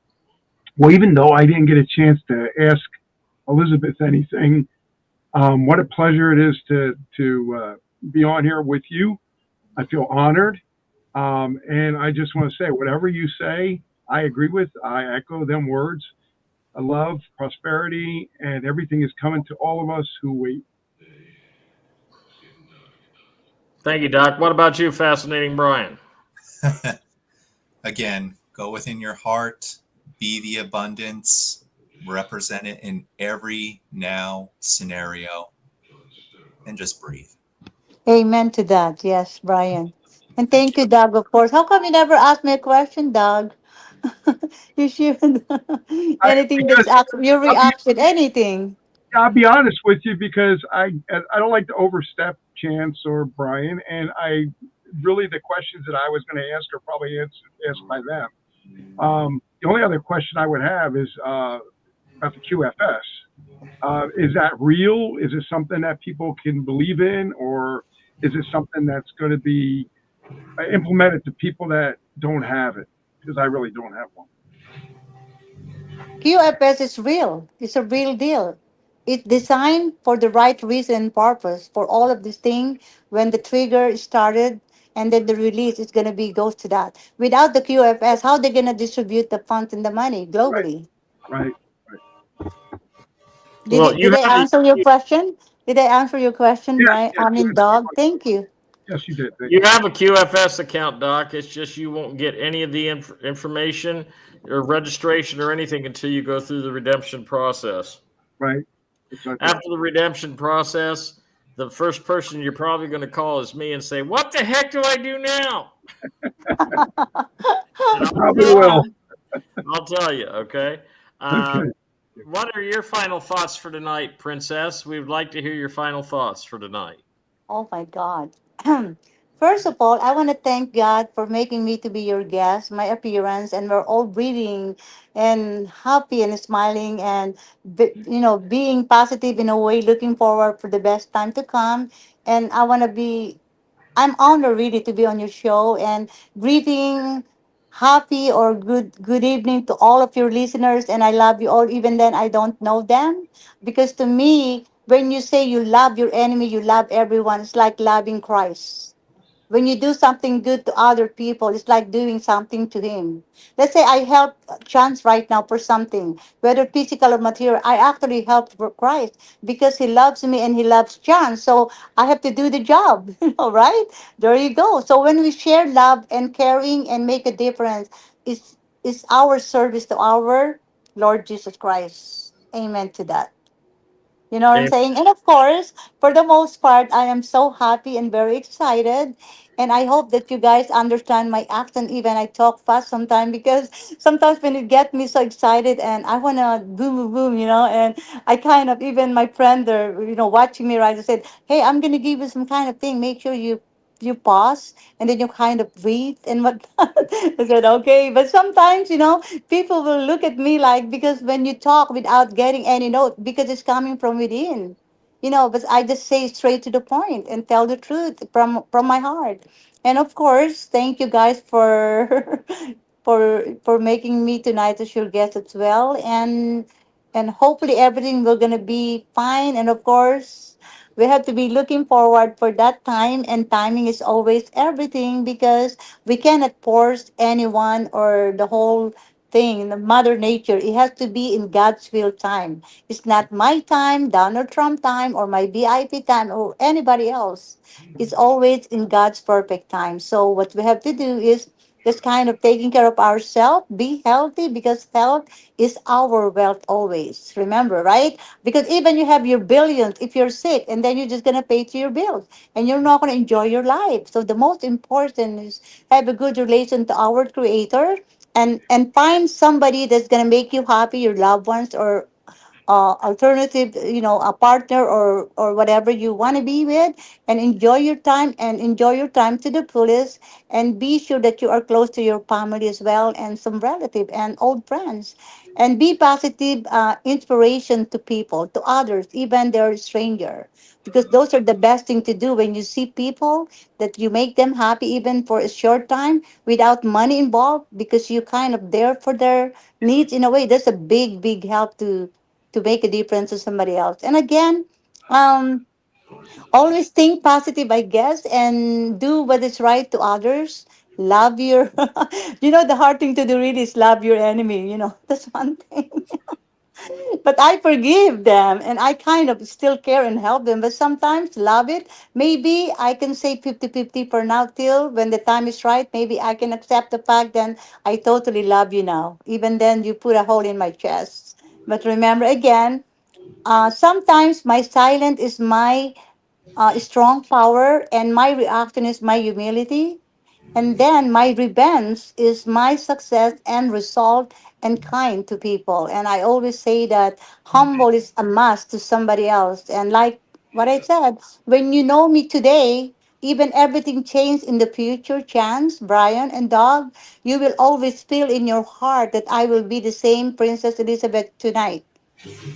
Well, even though I didn't get a chance to ask Elizabeth anything, what a pleasure it is to be on here with you. I feel honored, and I just want to say, whatever you say, I agree with. I echo them words. Love, prosperity, and everything is coming to all of us who wait. Thank you, Doc. What about you, Fascinating Brian? Again, go within your heart, be the abundance, represent it in every now scenario, and just breathe. Amen to that. Yes, Brian. And thank you, Doug, of course. How come you never asked me a question, Doug? You should. Anything Because that's your I'll be reaction, anything. I'll be honest with you because I don't like to overstep Chance or Brian, and I really the questions that I was going to ask are probably asked by them. The only other question I would have is about the QFS. Is that real? Is it something that people can believe in, or is it something that's going to be implemented to people that don't have it? Because I really don't have one. QFS is real. It's a real deal. It's designed for the right reason and purpose for all of this thing. When the trigger started and then the release is gonna be goes to that. Without the QFS, how they gonna distribute the funds and the money Right, globally? right, right. Did Well, it did you I have the answer your question? Did I answer your question, Yes, Brian? yes, I you mean, answered my Dog. question. Thank you. Yes, you did. Thank you you. have a QFS account, Doc. It's just you won't get any of the information or registration or anything until you go through the redemption process. Right, exactly. After the redemption process, the first person you're probably going to call is me and say, "What the heck do I do now?" And I I'll probably tell will. you. I'll tell you. Okay. Uh, Okay. what are your final thoughts for tonight, Princess? We would like to hear your final thoughts for tonight. Oh my God. First of all, I want to thank God for making me to be your guest, my appearance, and we're all breathing and happy and smiling and being positive in a way, looking forward for the best time to come. And I'm honored really to be on your show and greeting happy or good evening to all of your listeners, and I love you all even then I don't know them, because to me, when you say you love your enemy, you love everyone. It's like loving Christ. When you do something good to other people, it's like doing something to him. Let's say I help Chance right now for something, whether physical or material. I actually helped for Christ because he loves me and he loves Chance. So I have to do the job, right? There you go. So when we share love and caring and make a difference, it's our service to our Lord Jesus Christ. Amen to that. You know what I'm Amen. saying? And of course, for the most part, I am so happy and very excited. And I hope that you guys understand my accent, even I talk fast sometimes, because sometimes when you get me so excited and I want to boom, boom, boom, and I kind of, even my friend there, watching me, right, I said, hey, I'm going to give you some kind of thing. Make sure you you pause and then you kind of breathe and what. I said okay, but sometimes people will look at me like, because when you talk without getting any note, because it's coming from within, but I just say straight to the point and tell the truth from my heart. And of course, thank you guys for for making me tonight as your guest as well. And hopefully everything will gonna be fine. And of course, we have to be looking forward for that time, and timing is always everything, because we cannot force anyone or the whole thing, the mother nature. It has to be in God's will time. It's not my time, Donald Trump time, or my VIP time, or anybody else. It's always in God's perfect time. So what we have to do is just kind of taking care of ourselves, be healthy, because health is our wealth always. Remember, right? Because even you have your billions, if you're sick, and then you're just gonna pay to your bills, and you're not gonna enjoy your life. So the most important is have a good relation to our Creator, and find somebody that's gonna make you happy, your loved ones, or alternative, a partner, or whatever you want to be with, and enjoy your time to the fullest, and be sure that you are close to your family as well, and some relative and old friends, and be positive inspiration to people, to others, even they're stranger, because those are the best thing to do when you see people that you make them happy even for a short time without money involved, because you kind of there for their needs. In a way, that's a big help to make a difference to somebody else. And again, um, always think positive, I guess, and do what is right to others. Love your, the hard thing to do really is love your enemy. That's one thing. But I forgive them, and I kind of still care and help them, but sometimes love it. Maybe I can say 50-50 for now, till when the time is right. Maybe I can accept the fact that I totally love you now. Even then, you put a hole in my chest. But remember again, sometimes my silence is my strong power, and my reaction is my humility. And then my revenge is my success and resolve and kind to people. And I always say that humble is a must to somebody else. And like what I said, when you know me today, even everything changed in the future, Chance, Brian, and Dog, you will always feel in your heart that I will be the same Princess Elizabeth tonight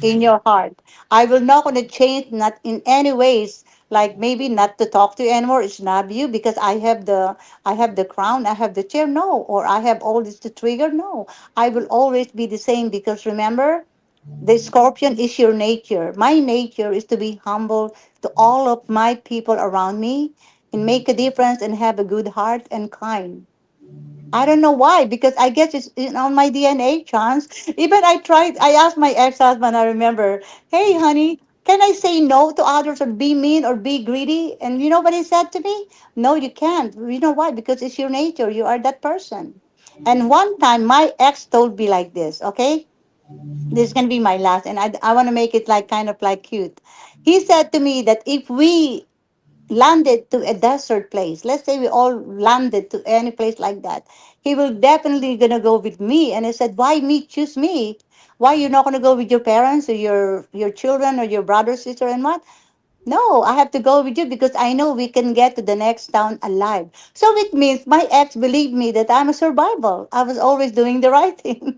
in your heart. I will not going to change, not in any ways. Like maybe not to talk to you anymore. It's not you because I have the crown, I have the chair. No, or I have all this to trigger. No, I will always be the same, because remember, the scorpion is your nature. My nature is to be humble to all of my people around me, and make a difference, and have a good heart and kind. I don't know why, because I guess it's on my DNA, Chance. Even I asked my ex husband, I remember, hey, honey, can I say no to others, or be mean, or be greedy? And you know what he said to me? No, you can't. You know why? Because it's your nature. You are that person. And one time, my ex told me like this, okay? This is going to be my last, and I want to make it like kind of like cute. He said to me that if we landed to a desert place, let's say we all landed to any place like that, he will definitely gonna go with me. And I said, why me? Choose me. Why you're not gonna go with your parents, or your children, or your brother, sister, and what? No, I have to go with you, because I know we can get to the next town alive. So it means my ex believed me that I'm a survival. I was always doing the right thing.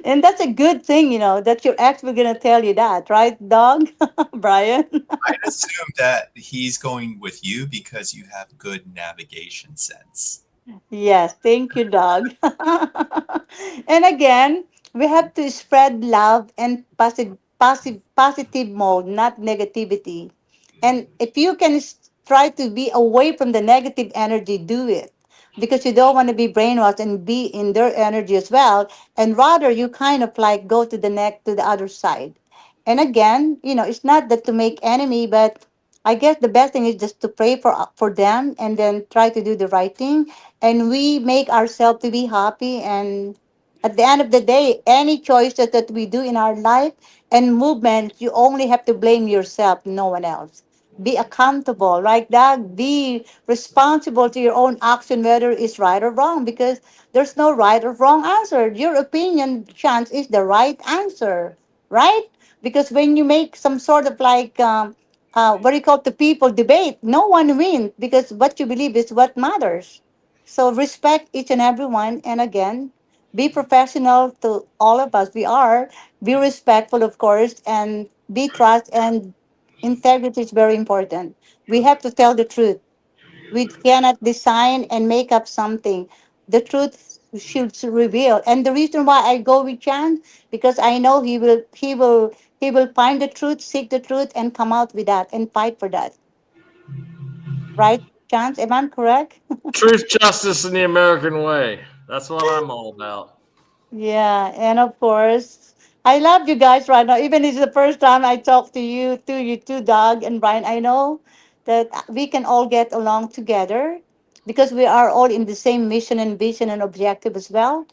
And that's a good thing, that your ex will gonna tell you that, right, dog? Brian? I'd assume that he's going with you because you have good navigation sense. Yes, thank you, dog. And again, we have to spread love and positive mode, not negativity. And if you can try to be away from the negative energy, do it, because you don't want to be brainwashed and be in their energy as well. And rather, you kind of like go to the neck to the other side. And again, it's not that to make enemy, but I guess the best thing is just to pray for them, and then try to do the right thing, and we make ourselves to be happy. And at the end of the day, any choice that we do in our life and movement, you only have to blame yourself, no one else. Be accountable, right, Doug? Be responsible to your own action, whether it's right or wrong, because there's no right or wrong answer. Your opinion, chance, is the right answer, right? Because when you make some sort of like what do you call it, the people debate. No one wins because what you believe is what matters. So respect each and every one, and again, be professional to all of us. We are be respectful, of course, and be trust and integrity is very important. We have to tell the truth. We cannot design and make up something. The truth should reveal. And the reason why I go with Chan, because I know he will find the truth, seek the truth, and come out with that and fight for that. Right, Chance? Am I correct? Truth, justice, and the American way. That's what I'm all about. Yeah, and of course, I love you guys right now. Even it's the first time I talk to you two, Doug and Brian. I know that we can all get along together because we are all in the same mission and vision and objective as well.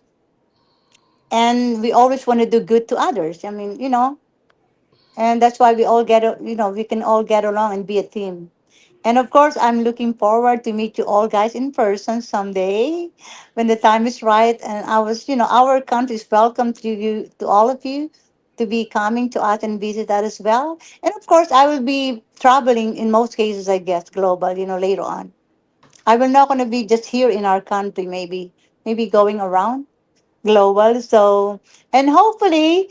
And we always want to do good to others. I mean, and that's why we all we can all get along and be a team. And of course, I'm looking forward to meet you all guys in person someday when the time is right. And our country is welcome to you, to all of you, to be coming to us and visit us as well. And of course, I will be traveling in most cases, I guess, global, later on. I will not going to be just here in our country, maybe going around global. So, and hopefully,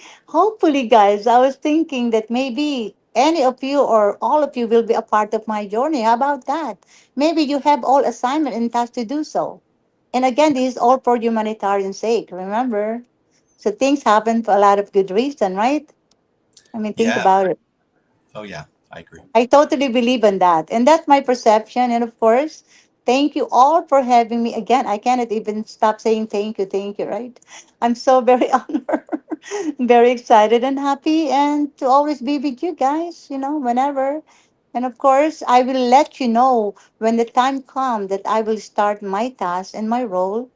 guys, I was thinking that maybe any of you or all of you will be a part of my journey. How about that? Maybe you have all assignment and tasks to do so. And again, this is all for humanitarian sake, remember? So things happen for a lot of good reason, right? I mean, think Yeah. about it. Oh, yeah. I agree. I totally believe in that. And that's my perception. And of course, thank you all for having me again. I cannot even stop saying thank you, right? I'm so very honored, very excited and happy, and to always be with you guys, whenever. And of course, I will let you know when the time comes that I will start my task and my role.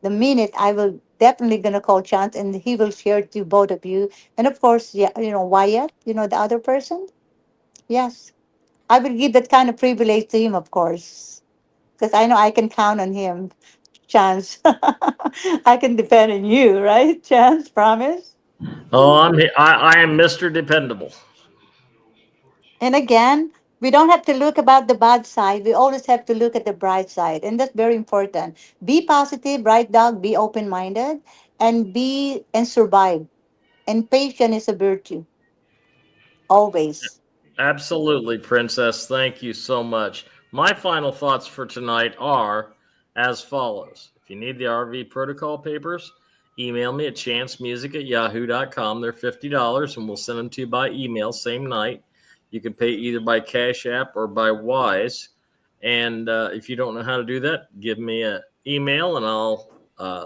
The minute I will definitely gonna call Chance and he will share to both of you. And of course, yeah, Wyatt, the other person. Yes. I will give that kind of privilege to him, of course, because I know I can count on him. Chance, I can depend on you, right? Chance, promise. Oh, I am Mr. Dependable. And again, we don't have to look about the bad side. We always have to look at the bright side, and that's very important. Be positive, right, dog? Be open-minded, and survive. And patience is a virtue, always. Absolutely, Princess. Thank you so much. My final thoughts for tonight are as follows. If you need the RV protocol papers, email me at chancemusic@yahoo.com. They're $50 and we'll send them to you by email same night. You can pay either by Cash App or by Wise. And if you don't know how to do that, give me an email and I'll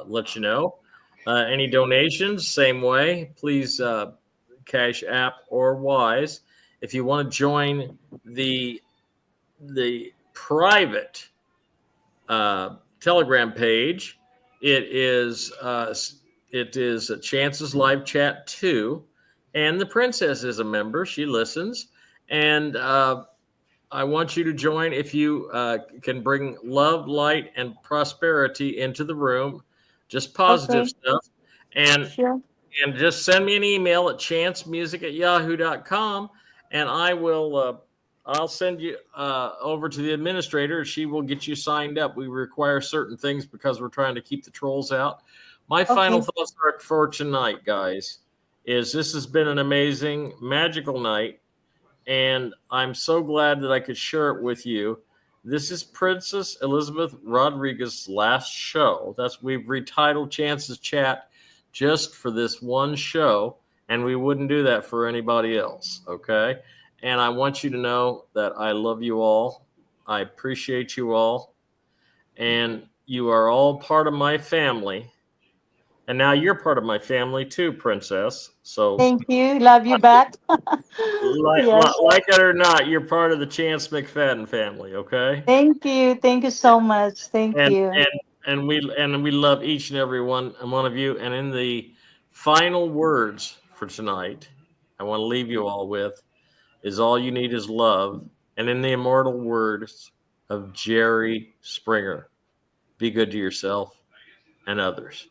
let you know. Any donations, same way. Please Cash App or Wise. If you want to join the private Telegram page, it is a Chance's Live Chat 2, and the Princess is a member. She listens, and I want you to join if you can bring love, light, and prosperity into the room, just positive Okay, stuff, and sure. and just send me an email at chancemusic@yahoo.com and I'll send you over to the administrator. She will get you signed up. We require certain things because we're trying to keep the trolls out. My final Okay. thoughts are for tonight, guys, is this has been an amazing, magical night, and I'm so glad that I could share it with you. This is Princess Elizabeth Rodriguez's last show. We've retitled Chance's Chat just for this one show, and we wouldn't do that for anybody else, okay? And I want you to know that I love you all. I appreciate you all, and you are all part of my family. And now you're part of my family too, Princess. So Thank you. Love you back. Yes. like it or not, you're part of the Chance McFadden family, okay? Thank you. Thank you so much. Thank And you. and and we love each and every one of you. And in the final words for tonight, I want to leave you all with is all you need is love. And in the immortal words of Jerry Springer, be good to yourself and others.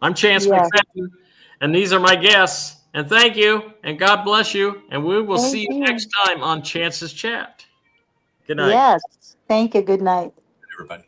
I'm Chance Yes. McFadden, and these are my guests. And thank you, and God bless you, and we will Thank see you you. next time on Chance's Chat. Good night. Yes. Thank you. Good night. Everybody.